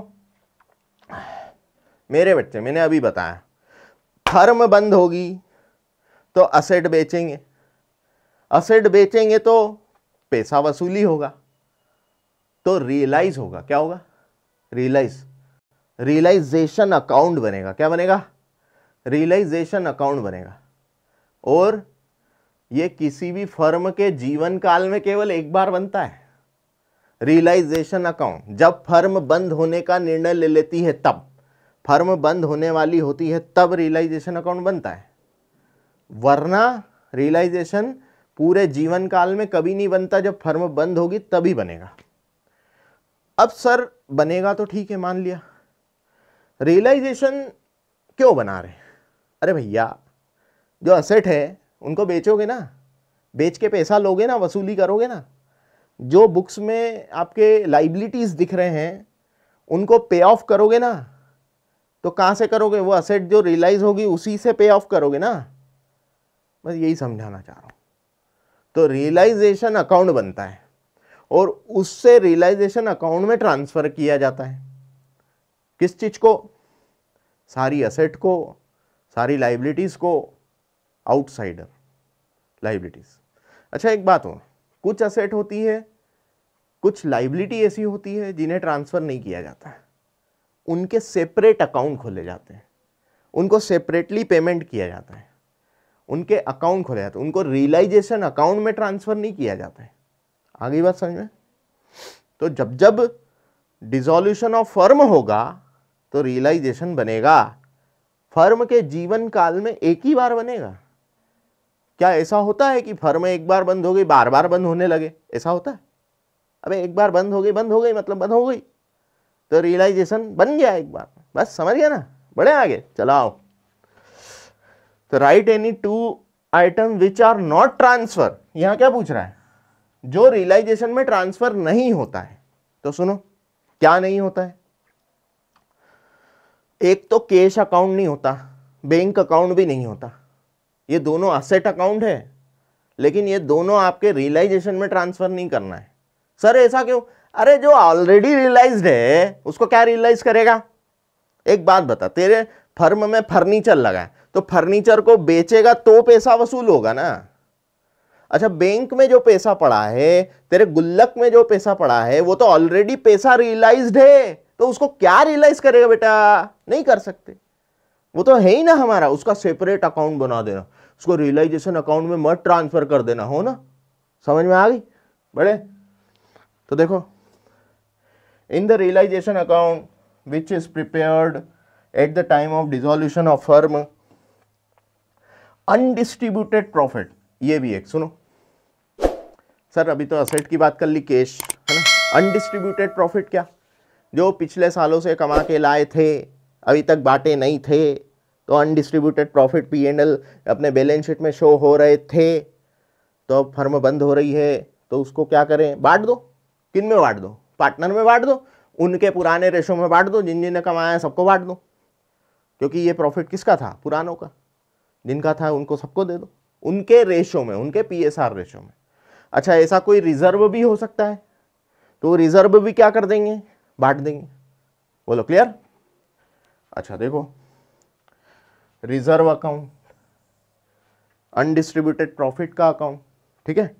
मेरे बच्चे, मैंने अभी बताया फर्म बंद होगी तो असेट बेचेंगे, असेट बेचेंगे तो पैसा वसूली होगा, तो रियलाइज होगा। क्या होगा? रियलाइजेशन अकाउंट बनेगा। क्या बनेगा? रियलाइजेशन अकाउंट बनेगा। और ये किसी भी फर्म के जीवन काल में केवल एक बार बनता है रियलाइजेशन अकाउंट। जब फर्म बंद होने का निर्णय ले लेती है, तब फर्म बंद होने वाली होती है, तब रियलाइजेशन अकाउंट बनता है। वरना रियलाइजेशन पूरे जीवन काल में कभी नहीं बनता, जब फर्म बंद होगी तभी बनेगा। अब सर बनेगा तो ठीक है, मान लिया, रियलाइजेशन क्यों बना रहे? अरे भैया, जो असेट है उनको बेचोगे ना, बेच के पैसा लोगे ना, वसूली करोगे ना। जो बुक्स में आपके लाइबिलिटीज दिख रहे हैं उनको पे ऑफ करोगे ना, तो कहाँ से करोगे? वो असेट जो रियलाइज होगी उसी से पे ऑफ करोगे ना। बस यही समझाना चाह रहा हूँ। तो रियलाइजेशन अकाउंट बनता है और उससे रियलाइजेशन अकाउंट में ट्रांसफर किया जाता है। किस चीज को? सारी असेट को, सारी लाइबिलिटीज को, आउटसाइडर लाइबिलिटीज। अच्छा एक बात हो, कुछ असेट होती है, कुछ लाइबिलिटी ऐसी होती है जिन्हें ट्रांसफर नहीं किया जाता है, उनके सेपरेट अकाउंट खोले जाते हैं, उनको सेपरेटली पेमेंट किया जाता है, उनके अकाउंट खोले जाते हैं, उनको रियलाइजेशन अकाउंट में ट्रांसफर नहीं किया जाता है। आगे बात समझ में? तो जब जब डिसॉल्यूशन ऑफ फर्म होगा तो रियलाइजेशन बनेगा। फर्म के जीवन काल में एक ही बार बनेगा। क्या ऐसा होता है कि फर्म एक बार बंद हो गई बार बार बंद होने लगे? ऐसा होता है? अबे एक बार बंद हो गई मतलब बंद हो गई, तो रियलाइजेशन बन गया एक बार, बस समझ गया ना? बढ़े आगे, चलाओ। तो write any two item which are not transfer. यहां क्या पूछ रहा है? जो रियलाइजेशन में ट्रांसफर नहीं होता है। तो सुनो क्या नहीं होता है। एक तो कैश अकाउंट नहीं होता, बैंक अकाउंट भी नहीं होता। ये दोनों असेट अकाउंट है, लेकिन ये दोनों आपके रियलाइजेशन में ट्रांसफर नहीं करना है। सर ऐसा क्यों? अरे जो ऑलरेडी रियलाइज्ड है उसको क्या रियलाइज करेगा? एक बात बता, तेरे फर्म में फर्नीचर लगा है तो फर्नीचर को बेचेगा तो पैसा वसूल होगा ना। अच्छा, बैंक में जो पैसा पड़ा है, तेरे गुल्लक में जो पैसा पड़ा है, वो तो ऑलरेडी पैसा रियलाइज्ड है, तो उसको क्या रियलाइज करेगा बेटा? नहीं कर सकते। वो तो है ही ना हमारा, उसका सेपरेट अकाउंट बना देना, उसको रियलाइजेशन अकाउंट में मत ट्रांसफर कर देना, हो ना, समझ में आ गई बड़े। तो देखो, in the realisation account which is prepared at the time of dissolution of firm, undistributed profit, ये भी एक सुनो सर, अभी तो असेट की बात कर ली, कैश है ना, अनडिस्ट्रीब्यूटेड प्रॉफिट क्या, जो पिछले सालों से कमा के लाए थे अभी तक बांटे नहीं थे, तो अनडिस्ट्रीब्यूटेड प्रॉफिट P&L अपने बैलेंस शीट में शो हो रहे थे, तो अब फर्म बंद हो रही है तो उसको क्या करें, बांट दो। किन में बांट दो, पार्टनर में बांट दो, उनके पुराने रेशो में बांट दो, जिन जिन ने कमाया है सबको बांट दो, क्योंकि ये प्रॉफिट किसका था, पुरानों का, जिनका था उनको सबको दे दो, उनके रेशो में, उनके PSR रेशो में। अच्छा, ऐसा कोई रिजर्व भी हो सकता है, तो रिजर्व भी क्या कर देंगे, बांट देंगे। बोलो क्लियर। अच्छा देखो, रिजर्व अकाउंट, अनडिस्ट्रीब्यूटेड प्रॉफिट का अकाउंट, ठीक है।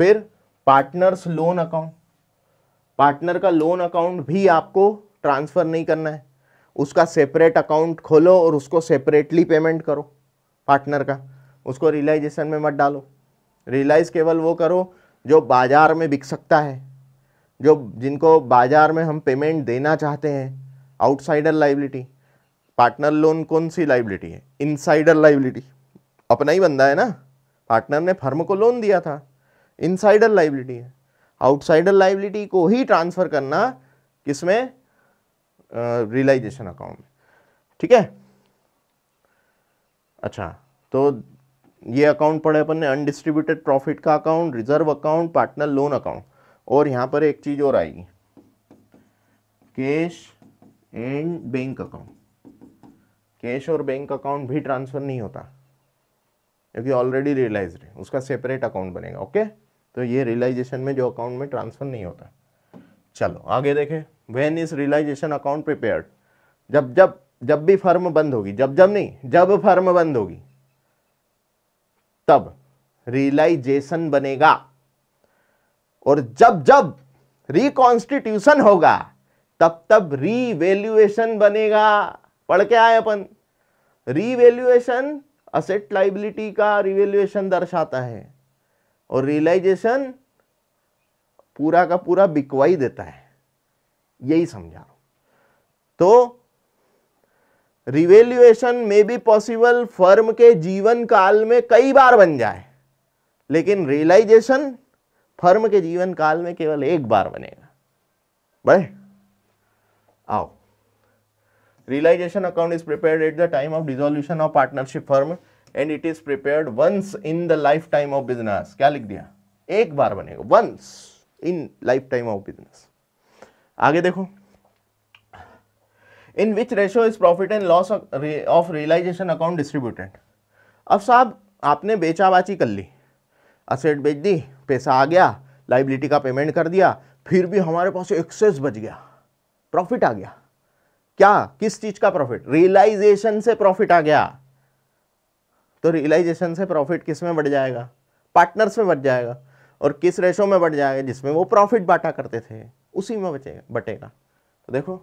फिर पार्टनर्स लोन अकाउंट, पार्टनर का लोन अकाउंट भी आपको ट्रांसफर नहीं करना है, उसका सेपरेट अकाउंट खोलो और उसको सेपरेटली पेमेंट करो पार्टनर का, उसको रियलाइजेशन में मत डालो। रियलाइज केवल वो करो जो बाजार में बिक सकता है, जो जिनको बाजार में हम पेमेंट देना चाहते हैं। आउटसाइडर लाइबिलिटी, पार्टनर लोन कौन सी लाइबिलिटी है, इनसाइडर लाइबिलिटी, अपना ही बंदा है ना, पार्टनर ने फर्म को लोन दिया था, इनसाइडर लाइबिलिटी है। आउटसाइडर लाइबिलिटी को ही ट्रांसफर करना किसमें, रियलाइजेशन अकाउंट में, ठीक है। अच्छा, तो ये अकाउंट पढ़े अपन ने, अनडिस्ट्रीब्यूटेड प्रॉफिट का account, reserve account, partner loan account, और यहां पर एक चीज और आएगी, cash and bank account. Cash और बैंक अकाउंट भी ट्रांसफर नहीं होता क्योंकि ऑलरेडी रियलाइज्ड है, उसका सेपरेट अकाउंट बनेगा। ओके, तो ये रियलाइजेशन में जो अकाउंट में ट्रांसफर नहीं होता। चलो आगे देखें, when is realisation account prepared, जब भी फर्म बंद होगी, जब फर्म बंद होगी तब रियलाइजेशन बनेगा, और जब रिकॉन्स्टिट्यूशन होगा तब रीवैल्यूएशन बनेगा। पढ़ के आए अपन, रीवैल्यूएशन असेट लाइबिलिटी का रिवैल्यूएशन दर्शाता है, और रियलाइजेशन पूरा का पूरा बिकवाई देता है, यही समझा रहा हूं। तो रिवैल्यूएशन में भी पॉसिबल फर्म के जीवन काल में कई बार बन जाए, लेकिन रियलाइजेशन फर्म के जीवन काल में केवल एक बार बनेगा। बड़े आओ, realisation account is prepared at the time of dissolution of partnership firm and it is prepared once in the life time of business. क्या लिख दिया, एक बार बनेगा, once in life time of business. आगे देखो, in which ratio is profit and loss of realisation account distributed. अब साहब आपने बेचाबाची कर ली, असेट बेच दी, पैसा आ गया, लाइबिलिटी का पेमेंट कर दिया, फिर भी हमारे पास एक्सेस बच गया, प्रॉफिट आ गया। क्या, किस चीज का प्रॉफिट, रियलाइजेशन से प्रॉफिट आ गया। तो रियलाइजेशन से प्रॉफिट किस में बढ़ जाएगा, पार्टनर्स में बढ़ जाएगा, और किस रेशो में बढ़ जाएगा, जिसमें वो प्रॉफिट बांटा करते थे उसी में बटेगा। तो देखो,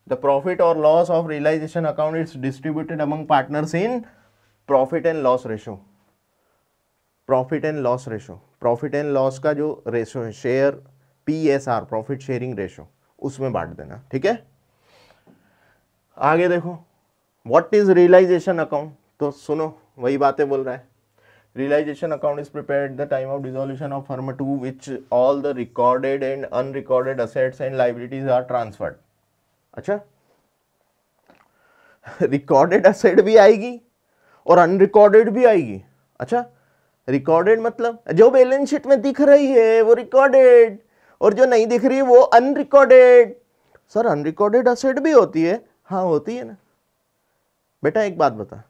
द प्रॉफिट और loss of realisation account is distributed among partners in profit and loss ratio. Profit and loss ratio, profit and loss का जो रेशो है, share PSR, profit sharing ratio, उसमें बांट देना, ठीक है। आगे देखो, व्हाट इज रियलाइजेशन अकाउंट, तो सुनो वही बातें बोल रहा है। Realisation account is prepared at the time of dissolution of firm to which all the recorded and unrecorded assets and liabilities are transferred. अच्छा, रिकॉर्डेड असेट भी आएगी और अनरिकॉर्डेड भी आएगी। अच्छा, रिकॉर्डेड मतलब जो बैलेंस शीट में दिख रही है वो रिकॉर्डेड, और जो नहीं दिख रही है वो अनरिकॉर्डेड। सर अनरिकॉर्डेड असेट भी होती है, हाँ होती है ना। बेटा एक बात बता,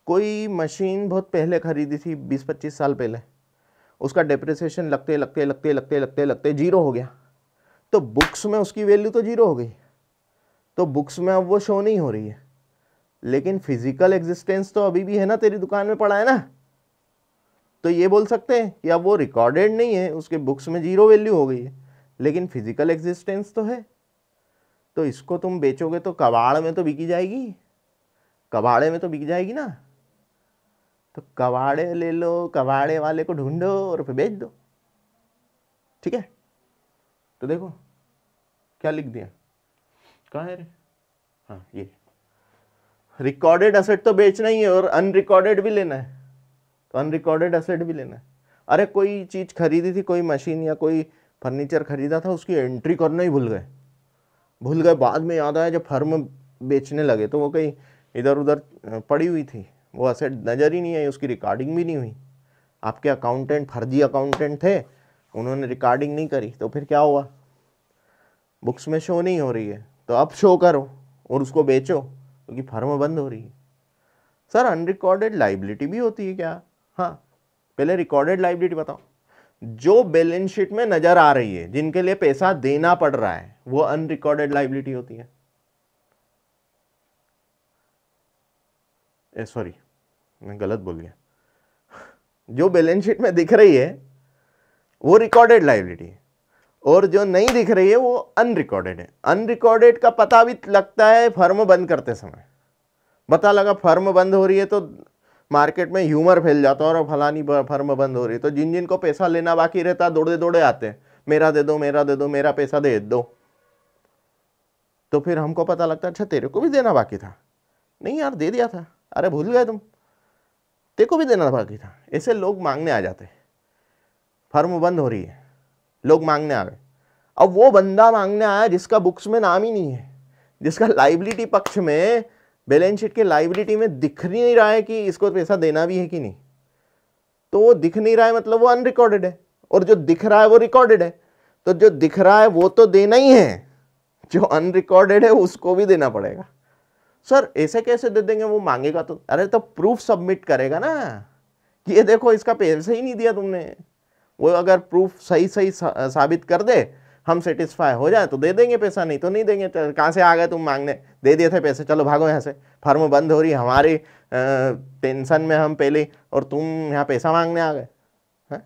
कोई मशीन बहुत पहले खरीदी थी, 20-25 साल पहले, उसका डेप्रिसिएशन लगते जीरो हो गया, तो बुक्स में उसकी वैल्यू तो जीरो हो गई, तो बुक्स में अब वो शो नहीं हो रही है, लेकिन फिजिकल एग्जिस्टेंस तो अभी भी है ना, तेरी दुकान में पड़ा है ना। तो ये बोल सकते हैं कि अब वो रिकॉर्डेड नहीं है, उसके बुक्स में जीरो वैल्यू हो गई है, लेकिन फिजिकल एग्जिस्टेंस तो है। तो इसको तुम बेचोगे तो कबाड़ में तो बिकी जाएगी, कबाड़े में तो बिक जाएगी ना, तो कबाड़े ले लो, कबाड़े वाले को ढूंढो और फिर बेच दो। ठीक है, तो देखो क्या लिख दिया, कहाँ है रे, हाँ ये रिकॉर्डेड असेट तो बेचना ही है और अनरिकॉर्डेड भी लेना है, तो अनरिकॉर्डेड असेट भी लेना है। अरे कोई चीज खरीदी थी, कोई मशीन या कोई फर्नीचर खरीदा था, उसकी एंट्री करना ही भूल गए, बाद में याद आया जब फर्म बेचने लगे तो वो कहीं इधर उधर पड़ी हुई थी, वो असेट नज़र ही नहीं आई, उसकी रिकॉर्डिंग भी नहीं हुई। आपके अकाउंटेंट फर्जी अकाउंटेंट थे, उन्होंने रिकॉर्डिंग नहीं करी, तो फिर क्या हुआ, बुक्स में शो नहीं हो रही है, तो अब शो करो और उसको बेचो क्योंकि फर्म बंद हो रही है। सर अनरिकॉर्डेड लाइबिलिटी भी होती है क्या? हाँ, पहले रिकॉर्डेड लाइबिलिटी बताओ। जो बैलेंस शीट में नजर आ रही है, जिनके लिए पैसा देना पड़ रहा है, वो अनरिकॉर्डेड लाइबिलिटी होती है। सॉरी, मैं गलत बोल गया, जो बैलेंस शीट में दिख रही है वो रिकॉर्डेड लाइबिलिटी है, और जो नहीं दिख रही है वो अनरिकॉर्डेड है। अनरिकॉर्डेड का पता भी लगता है फर्म बंद करते समय। पता लगा फर्म बंद हो रही है तो मार्केट में ह्यूमर फैल जाता है, और फलानी फर्म बंद हो रही है, तो जिन जिनको पैसा लेना बाकी रहता दौड़े दौड़े आते हैं, मेरा दे दो, मेरा दे दो, मेरा पैसा दे दो। तो फिर हमको पता लगता है अच्छा तेरे को भी देना बाकी था, नहीं यार दे दिया था, अरे भूल गए तुम, तेरे को भी देना बाकी था। ऐसे लोग मांगने आ जाते, फर्म बंद हो रही है, लोग मांगने आ गए। अब वो बंदा मांगने आया जिसका बुक्स में नाम ही नहीं है, जिसका लाइबिलिटी पक्ष में बैलेंस शीट के लाइबिलिटी में दिख नहीं रहा है कि इसको पैसा देना भी है कि नहीं, तो वो दिख नहीं रहा है मतलब वो अनरिकॉर्डेड है, और जो दिख रहा है वो रिकॉर्डेड है। तो जो दिख रहा है वो तो देना ही है, जो अनरिकॉर्डेड है उसको भी देना पड़ेगा। सर ऐसे कैसे दे देंगे, वो मांगेगा तो, अरे तो प्रूफ सबमिट करेगा ना कि ये देखो इसका पैसा ही नहीं दिया तुमने। वो अगर प्रूफ सही साबित कर दे, हम सेटिस्फाई हो जाए तो दे देंगे पैसा, नहीं तो नहीं देंगे। कहाँ से आ गए तुम मांगने, दे दिए थे पैसे, चलो भागो यहाँ से, फर्म बंद हो रही है, हमारी टेंशन में हम पहले, और तुम यहाँ पैसा मांगने आ गए। हाँ,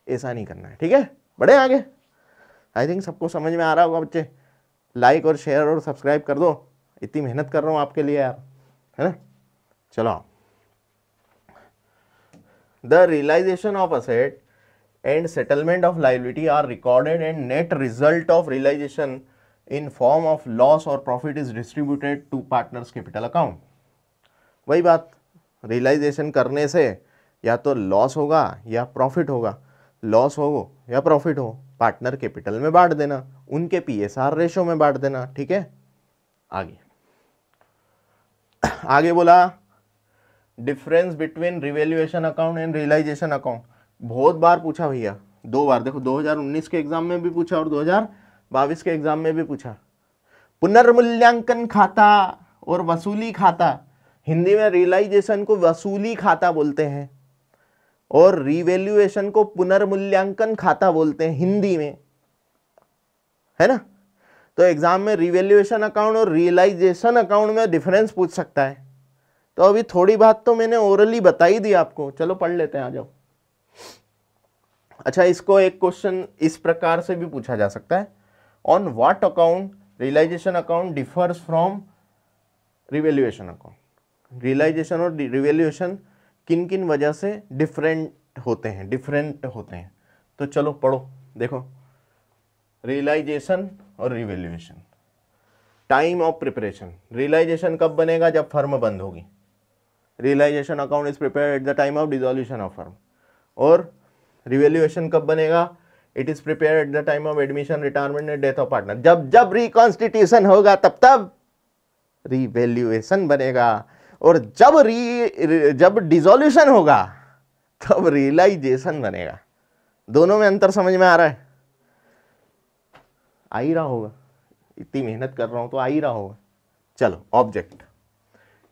ऐसा नहीं करना है, ठीक है, बढ़े आगे। आई थिंक सबको समझ में आ रहा होगा बच्चे। लाइक और शेयर और सब्सक्राइब कर दो, इतनी मेहनत कर रहा हूँ आपके लिए यार, है ना। चलो, the realisation of asset and settlement of liability are recorded and net result of realization in form of loss or profit is distributed to partners capital account। वही बात, रियलाइजेशन करने से या तो लॉस होगा या प्रॉफिट होगा, लॉस हो या प्रॉफिट हो, पार्टनर कैपिटल में बांट देना, उनके पीएसआर रेशो में बांट देना। ठीक है, आगे बोला difference between revaluation account and realisation account. बहुत बार पूछा भैया, 2 बार, देखो 2019 के एग्जाम में भी पूछा और 2022 के एग्जाम में भी पूछा। पुनर्मूल्यांकन खाता और वसूली खाता, हिंदी में रियलाइजेशन को वसूली खाता बोलते हैं और रिवैल्यूएशन को पुनर्मूल्यांकन खाता बोलते हैं हिंदी में, है ना। तो एग्जाम में रिवैल्यूएशन अकाउंट और रियलाइजेशन अकाउंट में डिफरेंस पूछ सकता है। तो अभी थोड़ी बात तो मैंने ओरली बता ही दी आपको, चलो पढ़ लेते हैं, आ जाओ। अच्छा, इसको एक क्वेश्चन इस प्रकार से भी पूछा जा सकता है, on what account realisation account differs from revaluation account. Realisation और रिवैल्यूएशन किन किन वजह से डिफरेंट होते हैं। तो चलो पढ़ो, देखो रियलाइजेशन और revaluation. Time of preparation, realisation कब बनेगा, जब फर्म बंद होगी। Realisation account is prepared at the time of dissolution of firm. और रिवैल्यूएशन कब बनेगा, it is prepared at the time of admission, retirement and death of partner. जब reconstitution होगा तब रिवैल्यूएशन बनेगा, और जब डिसॉल्यूशन होगा तब रियलाइजेशन बनेगा। दोनों में अंतर समझ में आ रहा है? आ ही रहा होगा, इतनी मेहनत कर रहा हूं तो आ ही रहा होगा। चलो, ऑब्जेक्ट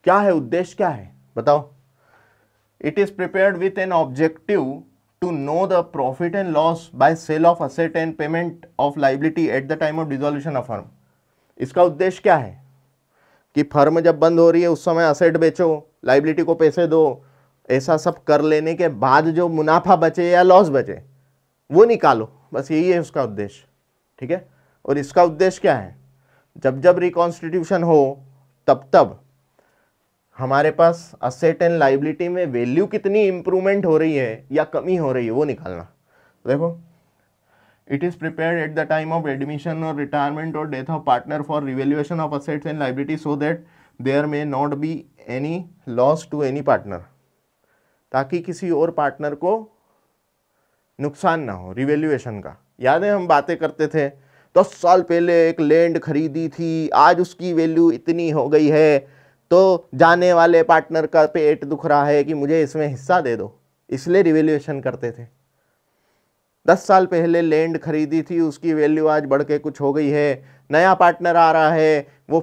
क्या है, उद्देश्य क्या है बताओ। It is prepared with an objective to know the profit and loss by sale of asset and payment of liability at the time of dissolution of firm। इसका उद्देश्य क्या है कि फर्म जब बंद हो रही है उस समय असेट बेचो, लाइबिलिटी को पैसे दो, ऐसा सब कर लेने के बाद जो मुनाफा बचे या लॉस बचे वो निकालो, बस यही है उसका उद्देश्य। ठीक है, और इसका उद्देश्य क्या है, जब रिकॉन्स्टिट्यूशन हो तब हमारे पास असेट एंड लाइबिलिटी में वैल्यू कितनी इंप्रूवमेंट हो रही है या कमी हो रही है वो निकालना। देखो, it is prepared at the time of admission or retirement or death of partner for revaluation of assets and liabilities so that there may not be any loss to any partner, ताकि किसी और partner को नुकसान ना हो revaluation का। याद है हम बातें करते थे 10 साल पहले एक लैंड खरीदी थी, आज उसकी वैल्यू इतनी हो गई है, तो जाने वाले पार्टनर का पेट दुख रहा है कि मुझे इसमें हिस्सा दे दो, इसलिए रिवेल्यूएशन करते थे। 10 साल पहले लैंड खरीदी थी, उसकी वैल्यू आज बढ़ के कुछ हो गई है, नया पार्टनर आ रहा है, वो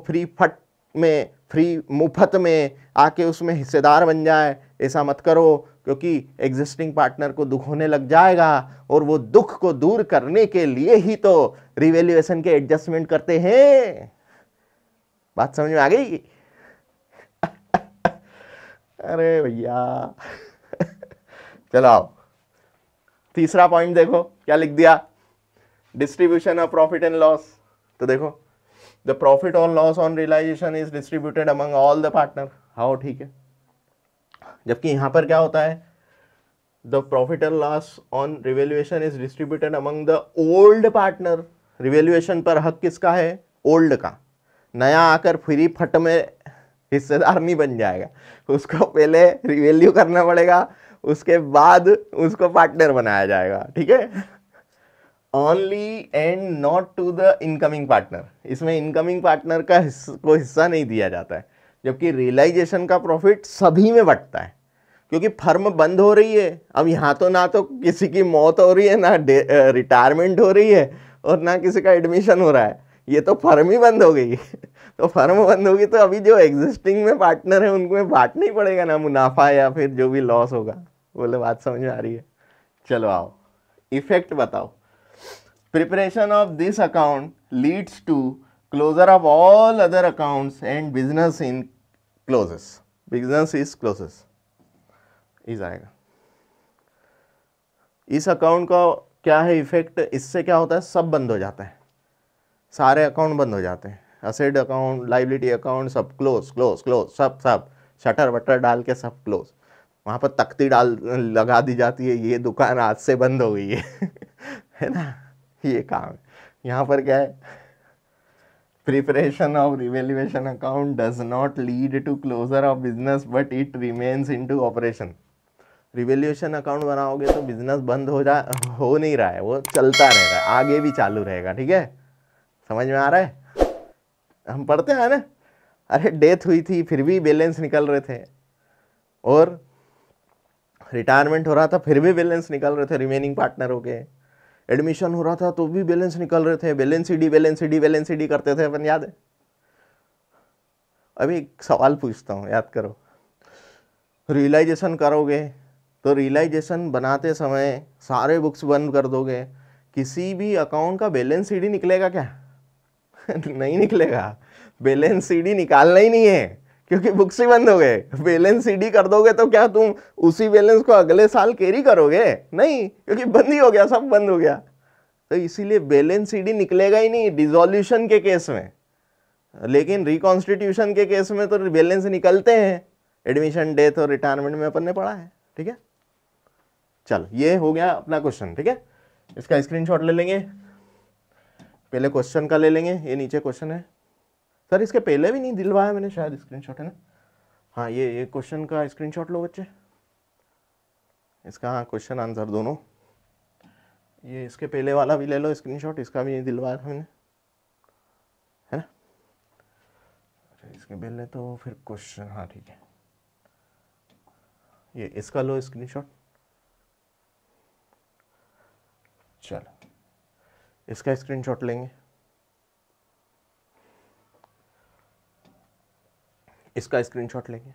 फ्री मुफ्त में आके उसमें हिस्सेदार बन जाए, ऐसा मत करो, क्योंकि एग्जिस्टिंग पार्टनर को दुख होने लग जाएगा, और वो दुख को दूर करने के लिए ही तो रिवैल्यूएशन के एडजस्टमेंट करते हैं। बात समझ में आ गई? अरे भैया चलो आओ, तीसरा पॉइंट देखो क्या लिख दिया, distribution of profit and loss. तो देखो, द प्रॉफिट और loss on realisation is distributed among all the partner. हाँ ठीक है, जबकि यहां पर क्या होता है, the profit and loss on revaluation is distributed among the old partner. Revaluation पर हक किसका है? ओल्ड का। नया आकर फ्री फट में हिस्सेदार नहीं बन जाएगा, उसको पहले रिवैल्यू करना पड़ेगा, उसके बाद उसको पार्टनर बनाया जाएगा। ठीक है, only and not to the incoming partner. इसमें इनकमिंग पार्टनर का को हिस्सा नहीं दिया जाता है, जबकि रियलाइजेशन का प्रॉफिट सभी में बंटता है, क्योंकि फर्म बंद हो रही है। अब यहाँ तो ना तो किसी की मौत हो रही है, ना रिटायरमेंट हो रही है, और ना किसी का एडमिशन हो रहा है, ये तो फर्म ही बंद हो गई। तो फर्म बंद होगी तो अभी जो एग्जिस्टिंग में पार्टनर है उनको बांटना ही पड़ेगा ना मुनाफा या फिर जो भी लॉस होगा। बोले बात समझ में आ रही है? चलो आओ, इफेक्ट बताओ। Preparation of this account leads to closure of all other accounts and business in closes. Business is closes is आएगा। इस अकाउंट का क्या है इफेक्ट? इससे क्या होता है, सब बंद हो जाता है, सारे अकाउंट बंद हो जाते हैं, असेट अकाउंट, लाइबिलिटी अकाउंट, सब क्लोज क्लोज क्लोज, सब शटर वटर डाल के सब क्लोज। वहाँ पर तख्ती लगा दी जाती है, ये दुकान आज से बंद हो गई है। है ना, ये काम है। यहाँ पर क्या है, preparation of revaluation account does not lead to closure of business but it remains into operation. Revaluation account बनाओगे तो बिजनेस बंद हो नहीं रहा है, वो चलता रह रहा है, आगे भी चालू रहेगा। ठीक है, समझ में आ रहा है? हम पढ़ते हैं ना, अरे डेथ हुई थी फिर भी बैलेंस निकल रहे थे, और रिटायरमेंट हो रहा था फिर भी बैलेंस निकल रहे थे रिमेनिंग पार्टनरों के, एडमिशन हो रहा था तो भी बैलेंस निकल रहे थे, बैलेंस शीडी करते थे अपन, याद है? अभी एक सवाल पूछता हूँ, याद करो। रियलाइजेशन करोगे तो रियलाइजेशन बनाते समय सारे बुक्स बंद कर दोगे, किसी भी अकाउंट का बैलेंस शीडी निकलेगा क्या? नहीं निकलेगा। बैलेंस शीडी निकालना ही नहीं है, क्योंकि बुक्स ही बंद हो गए। बैलेंस शीडी कर दोगे तो क्या तुम उसी बैलेंस को अगले साल कैरी करोगे? नहीं, क्योंकि बंद ही हो गया, सब बंद हो गया। तो इसीलिए बैलेंस शीडी निकलेगा ही नहीं डिसॉल्यूशन के केस में, लेकिन रिकॉन्स्टिट्यूशन के केस में तो बैलेंस निकलते हैं, एडमिशन, डेथ और रिटायरमेंट में अपन ने पढ़ा है। ठीक है, चल ये हो गया अपना क्वेश्चन। ठीक है, इसका स्क्रीनशॉट ले लेंगे, पहले क्वेश्चन का ले लेंगे, ये नीचे क्वेश्चन है। सर इसके पहले भी नहीं दिलवाया मैंने शायद स्क्रीनशॉट, है ना? हाँ, ये क्वेश्चन का स्क्रीनशॉट लो बच्चे, इसका हाँ क्वेश्चन आंसर दोनों। ये इसके पहले वाला भी ले लो स्क्रीनशॉट, इसका भी नहीं दिलवाया था मैंने, है ना? इसके पहले तो फिर क्वेश्चन, हाँ ठीक है, ये इसका लो स्क्रीनशॉट। चलो इसका स्क्रीनशॉट लेंगे, इसका स्क्रीनशॉट लेंगे।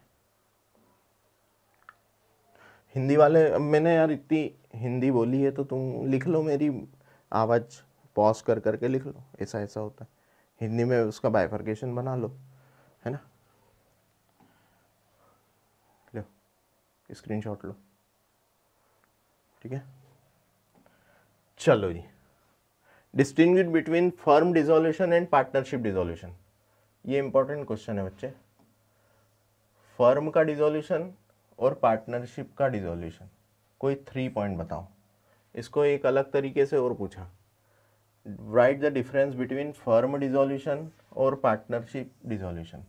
हिंदी वाले, अब मैंने यार इतनी हिंदी बोली है तो तुम लिख लो, मेरी आवाज़ पॉज कर करके लिख लो, ऐसा ऐसा होता है हिंदी में, उसका बाइफर्केशन बना लो, है ना? लो स्क्रीनशॉट लो, ठीक है। चलो जी, distinguish between firm dissolution and partnership dissolution, ये इंपॉर्टेंट क्वेश्चन है बच्चे। फर्म का डिसोल्यूशन और पार्टनरशिप का डिसोल्यूशन, कोई 3 पॉइंट बताओ। इसको एक अलग तरीके से और पूछा, right the difference between firm dissolution और पार्टनरशिप डिसोल्यूशन।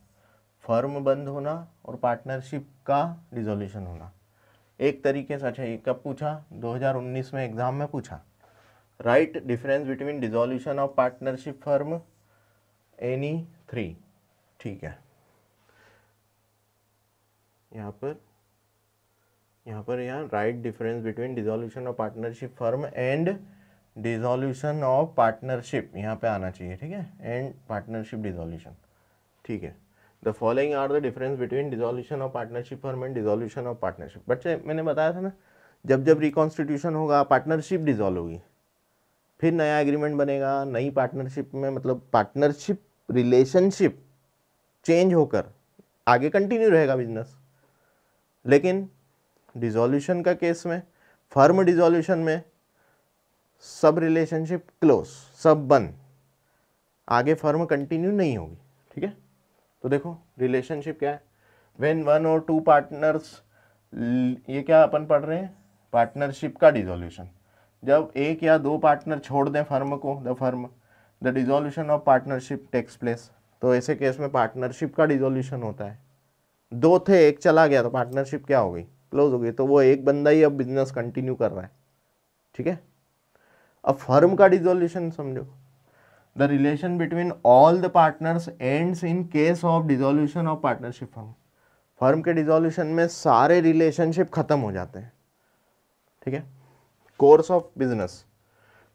फर्म बंद होना और पार्टनरशिप का डिसोल्यूशन होना एक तरीके से। अच्छा, ये कब पूछा? 2019 में एग्जाम में पूछा। Right difference between dissolution of partnership firm, any 3। ठीक है, यहाँ पर right difference between dissolution of partnership firm and dissolution of partnership, यहाँ पे आना चाहिए। ठीक है, एंड पार्टनरशिप डिसोल्यूशन। ठीक है, the following are the difference between dissolution of partnership firm and dissolution of partnership. बच्चे मैंने बताया था ना, जब जब रिकॉन्स्टिट्यूशन होगा पार्टनरशिप डिसॉल्व होगी, फिर नया एग्रीमेंट बनेगा, नई पार्टनरशिप में मतलब पार्टनरशिप रिलेशनशिप चेंज होकर आगे कंटिन्यू रहेगा बिजनेस। लेकिन डिसॉल्यूशन का केस में, फर्म डिसॉल्यूशन में सब रिलेशनशिप क्लोज, सब बंद, आगे फर्म कंटिन्यू नहीं होगी। ठीक है, तो देखो रिलेशनशिप क्या है, व्हेन 1 और 2 पार्टनर्स, ये क्या अपन पढ़ रहे हैं, पार्टनरशिप का डिसॉल्यूशन। जब एक या 2 पार्टनर छोड़ दें फर्म को, the dissolution of partnership takes place. तो ऐसे केस में पार्टनरशिप का डिसॉल्यूशन होता है। 2 थे, एक चला गया, तो पार्टनरशिप क्या हो गई, क्लोज हो गई। तो वो एक बंदा ही अब बिजनेस कंटिन्यू कर रहा है। ठीक है, अब फर्म का डिसॉल्यूशन समझो, the relation between all the partners ends in case of dissolution of partnership firm. Firm के डिसॉल्यूशन में सारे रिलेशनशिप खत्म हो जाते हैं। ठीक है, course of business,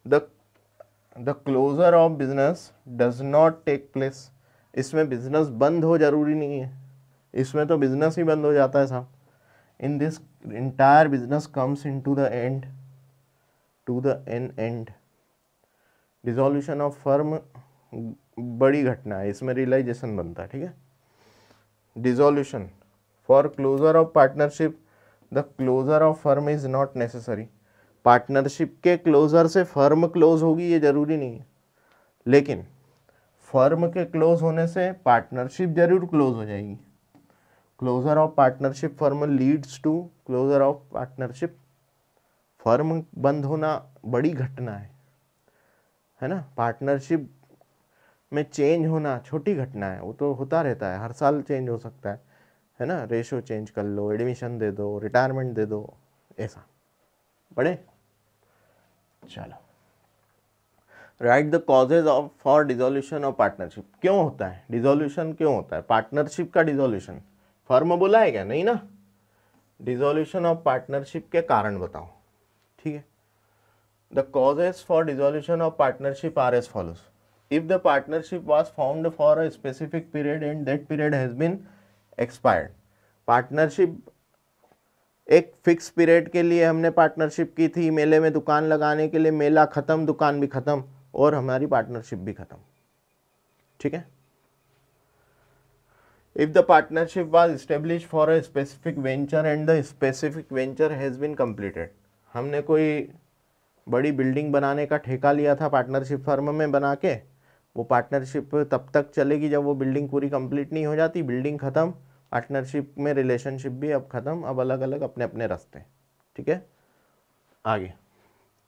the closure of business does not take place. इसमें बिजनेस बंद हो जरूरी नहीं है, इसमें तो बिजनेस ही बंद हो जाता है साहब। In this entire business comes in to the end, to the end. Dissolution of firm बड़ी घटना है, इसमें रियलाइजेशन बनता है। ठीक है, dissolution for closure of partnership, the closure of firm is not necessary. Partnership के क्लोजर से फर्म क्लोज होगी ये जरूरी नहीं है, लेकिन फर्म के क्लोज होने से पार्टनरशिप जरूर क्लोज हो जाएगी। Closure of partnership firm leads to closure of partnership. फर्म बंद होना बड़ी घटना है ना। पार्टनरशिप में चेंज होना छोटी घटना है, वो तो होता रहता है, हर साल चेंज हो सकता है ना। रेशो चेंज कर लो, एडमिशन दे दो, रिटायरमेंट दे दो, ऐसा। पढ़े? चलो, right the causes of for dissolution of partnership. क्यों होता है डिसॉल्यूशन, क्यों होता है पार्टनरशिप का डिसॉल्यूशन? फर्म बोला है क्या? नहीं ना। डिसॉल्यूशन ऑफ पार्टनरशिप के कारण बताओ। ठीक है, the causes for dissolution of partnership are as follows. If the partnership was formed for a specific period and that period has been expired. Partnership एक फिक्स पीरियड के लिए हमने पार्टनरशिप की थी, मेले में दुकान लगाने के लिए, मेला खत्म, दुकान भी खत्म और हमारी पार्टनरशिप भी खत्म। ठीक है, if the partnership was established for a specific venture and the specific venture has been completed. हमने कोई बड़ी बिल्डिंग बनाने का ठेका लिया था पार्टनरशिप फर्म में बना के, वो पार्टनरशिप तब तक चलेगी जब वो बिल्डिंग पूरी कंप्लीट नहीं हो जाती। बिल्डिंग खत्म, पार्टनरशिप में रिलेशनशिप भी अब खत्म, अब अलग अलग अपने अपने रास्ते। ठीक है, आगे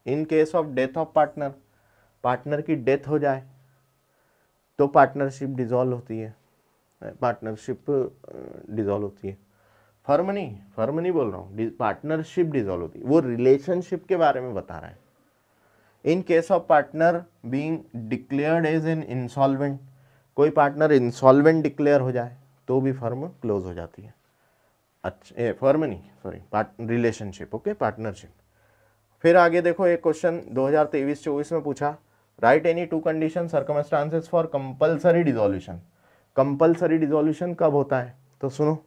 इन case of death of partner, partner की डेथ हो जाए तो पार्टनरशिप डिसॉल्व होती है, पार्टनरशिप डिसॉल्व होती है। फर्म नहीं बोल रहा हूँ, पार्टनरशिप डिसॉल्व होती है। वो रिलेशनशिप के बारे में बता रहा है। In case of partner being declared as an insolvent, कोई पार्टनर इंसॉल्वेंट डिक्लेयर हो जाए तो भी फर्म क्लोज हो जाती है। अच्छा, फर्म नहीं, सॉरी, रिलेशनशिप। Okay, partnership. फिर आगे देखो, एक क्वेश्चन 2023-24 में पूछा, right any 2 condition circumstances for compulsory dissolution. Compulsory dissolution कब होता है? तो सुनो,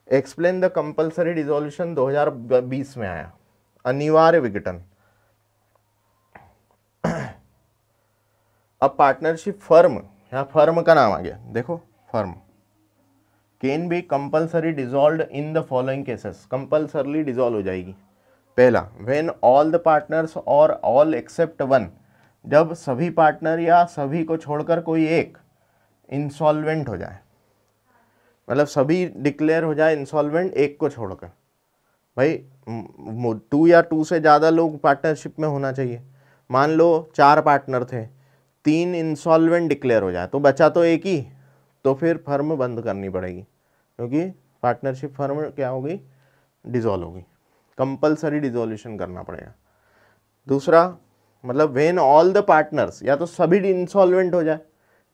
एक्सप्लेन द कंपल्सरी डिसॉल्यूशन 2020 में आया, अनिवार्य विघटन। अब पार्टनरशिप फर्म, यहाँ फर्म का नाम आ गया, देखो firm can B compulsory dissolved in the following cases. Compulsorily dissolve हो जाएगी। पहला, व्हेन ऑल द पार्टनर्स और ऑल एक्सेप्ट वन, जब सभी पार्टनर या सभी को छोड़कर कोई एक इंसॉल्वेंट हो जाए। मतलब सभी डिक्लेयर हो जाए इंसॉल्वेंट एक को छोड़कर। भाई 2 या 2 से ज़्यादा लोग पार्टनरशिप में होना चाहिए। मान लो 4 पार्टनर थे, 3 इंसॉल्वेंट डिक्लेयर हो जाए तो बचा तो एक ही, तो फिर फर्म बंद करनी पड़ेगी, क्योंकि पार्टनरशिप फर्म क्या होगी, डिसॉल्व होगी, कंपलसरी डिसोल्यूशन करना पड़ेगा। दूसरा मतलब व्हेन ऑल द पार्टनर्स, या तो सभी इंसॉल्वेंट हो जाए,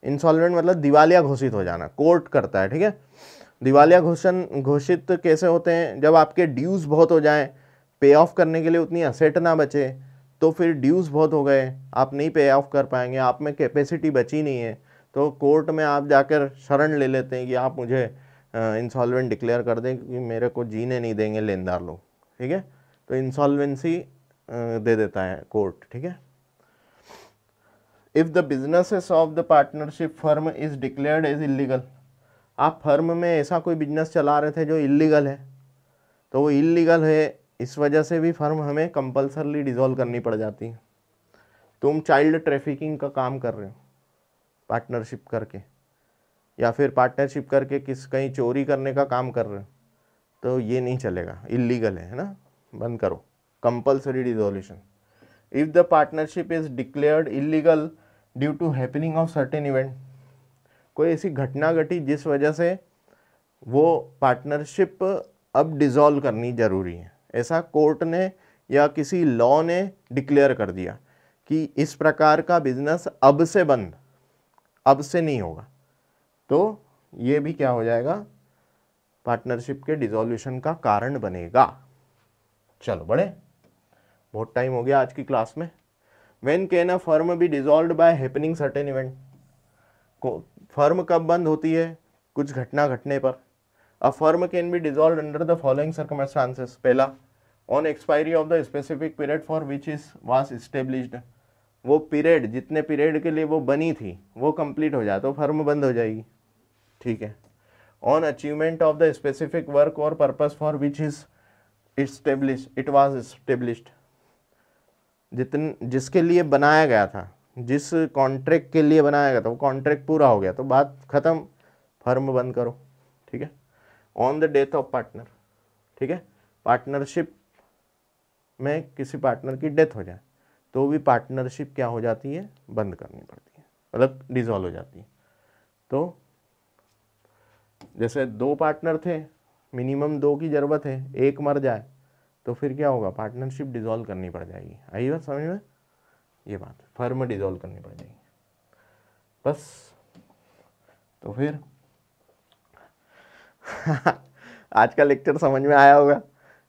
इंसॉल्वेंट मतलब दिवालिया घोषित हो जाना, कोर्ट करता है, ठीक है। दिवालिया घोषित कैसे होते हैं, जब आपके ड्यूज बहुत हो जाएं, पे ऑफ करने के लिए उतनी असेट ना बचे, तो फिर ड्यूज बहुत हो गए, आप नहीं पे ऑफ कर पाएंगे, आप में कैपेसिटी बची नहीं है, तो कोर्ट में आप जाकर शरण ले लेते हैं कि आप मुझे इंसॉल्वेंट डिक्लेयर कर दें, क्योंकि मेरे को जीने नहीं देंगे लेनदार लोग, ठीक है। तो इंसॉल्वेंसी दे देता है कोर्ट, ठीक है। If the businesses of the partnership firm is declared as illegal, आप फर्म में ऐसा कोई बिजनेस चला रहे थे जो इलीगल है, तो वो इलीगल है, इस वजह से भी फर्म हमें कंपल्सरली डिसॉल्व करनी पड़ जाती है। तुम चाइल्ड ट्रैफिकिंग का काम कर रहे हो पार्टनरशिप करके, या फिर पार्टनरशिप करके कहीं चोरी करने का काम कर रहे हो, तो ये नहीं चलेगा, इलीगल है ना, बंद करो, compulsory dissolution. If the partnership is declared illegal due to happening of certain event, कोई ऐसी घटना घटी जिस वजह से वो पार्टनरशिप अब डिसॉल्व करनी जरूरी है, ऐसा कोर्ट ने या किसी लॉ ने डिक्लेयर कर दिया कि इस प्रकार का बिजनेस अब से बंद, अब से नहीं होगा, तो ये भी क्या हो जाएगा, पार्टनरशिप के डिसॉल्यूशन का कारण बनेगा। चलो बढ़े, बहुत टाइम हो गया आज की क्लास में। When can a firm be dissolved by happening certain event, firm कब बंद होती है, कुछ घटना घटने पर। A firm can be dissolved under the following circumstances, पहला on expiry of the specific period for which is was established, वो पीरियड जितने पीरियड के लिए वो बनी थी वो कंप्लीट हो जाए तो फर्म बंद हो जाएगी, ठीक है। On achievement of the specific work और purpose for which is it was established, जिसके लिए बनाया गया था, जिस कॉन्ट्रैक्ट के लिए बनाया गया था वो कॉन्ट्रैक्ट पूरा हो गया तो बात खत्म, फर्म बंद करो, ठीक है। On the death of partner, ठीक है, पार्टनरशिप में किसी पार्टनर की डेथ हो जाए तो भी पार्टनरशिप क्या हो जाती है, बंद करनी पड़ती है, मतलब डिसॉल्व हो जाती है। तो जैसे 2 पार्टनर थे, मिनिमम 2 की ज़रूरत है, एक मर जाए तो फिर क्या होगा, पार्टनरशिप डिसॉल्व करनी पड़ जाएगी। आई बात समझ में, ये बात फर्म डिसॉल्व करनी पड़ जाएगी बस। तो फिर आज का लेक्चर समझ में आया होगा,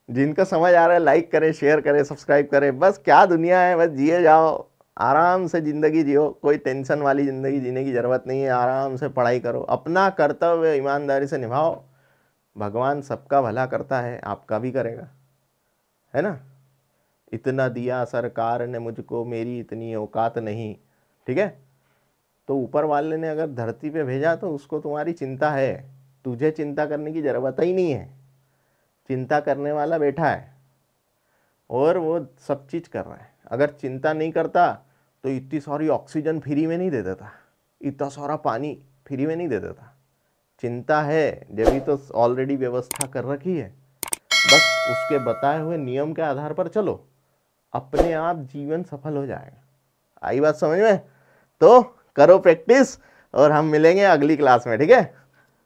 जिनका समझ आ रहा है लाइक करें, शेयर करें, सब्सक्राइब करें, बस क्या दुनिया है, बस जिए जाओ, आराम से ज़िंदगी जियो, कोई टेंशन वाली ज़िंदगी जीने की ज़रूरत नहीं है, आराम से पढ़ाई करो, अपना कर्तव्य ईमानदारी से निभाओ, भगवान सबका भला करता है, आपका भी करेगा, है ना। इतना दिया सरकार ने मुझको, मेरी इतनी औकात नहीं, ठीक है। तो ऊपर वाले ने अगर धरती पे भेजा तो उसको तुम्हारी चिंता है, तुझे चिंता करने की ज़रूरत ही नहीं है, चिंता करने वाला बैठा है और वो सब चीज़ कर रहा है। अगर चिंता नहीं करता तो इतनी सारी ऑक्सीजन फ्री में नहीं दे देता, इतना सारा पानी फ्री में नहीं दे देता। चिंता है जब भी तो ऑलरेडी व्यवस्था कर रखी है, बस उसके बताए हुए नियम के आधार पर चलो, अपने आप जीवन सफल हो जाएगा। आई बात समझ में, तो करो प्रैक्टिस और हम मिलेंगे अगली क्लास में, ठीक है।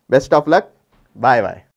Best of luck, bye bye.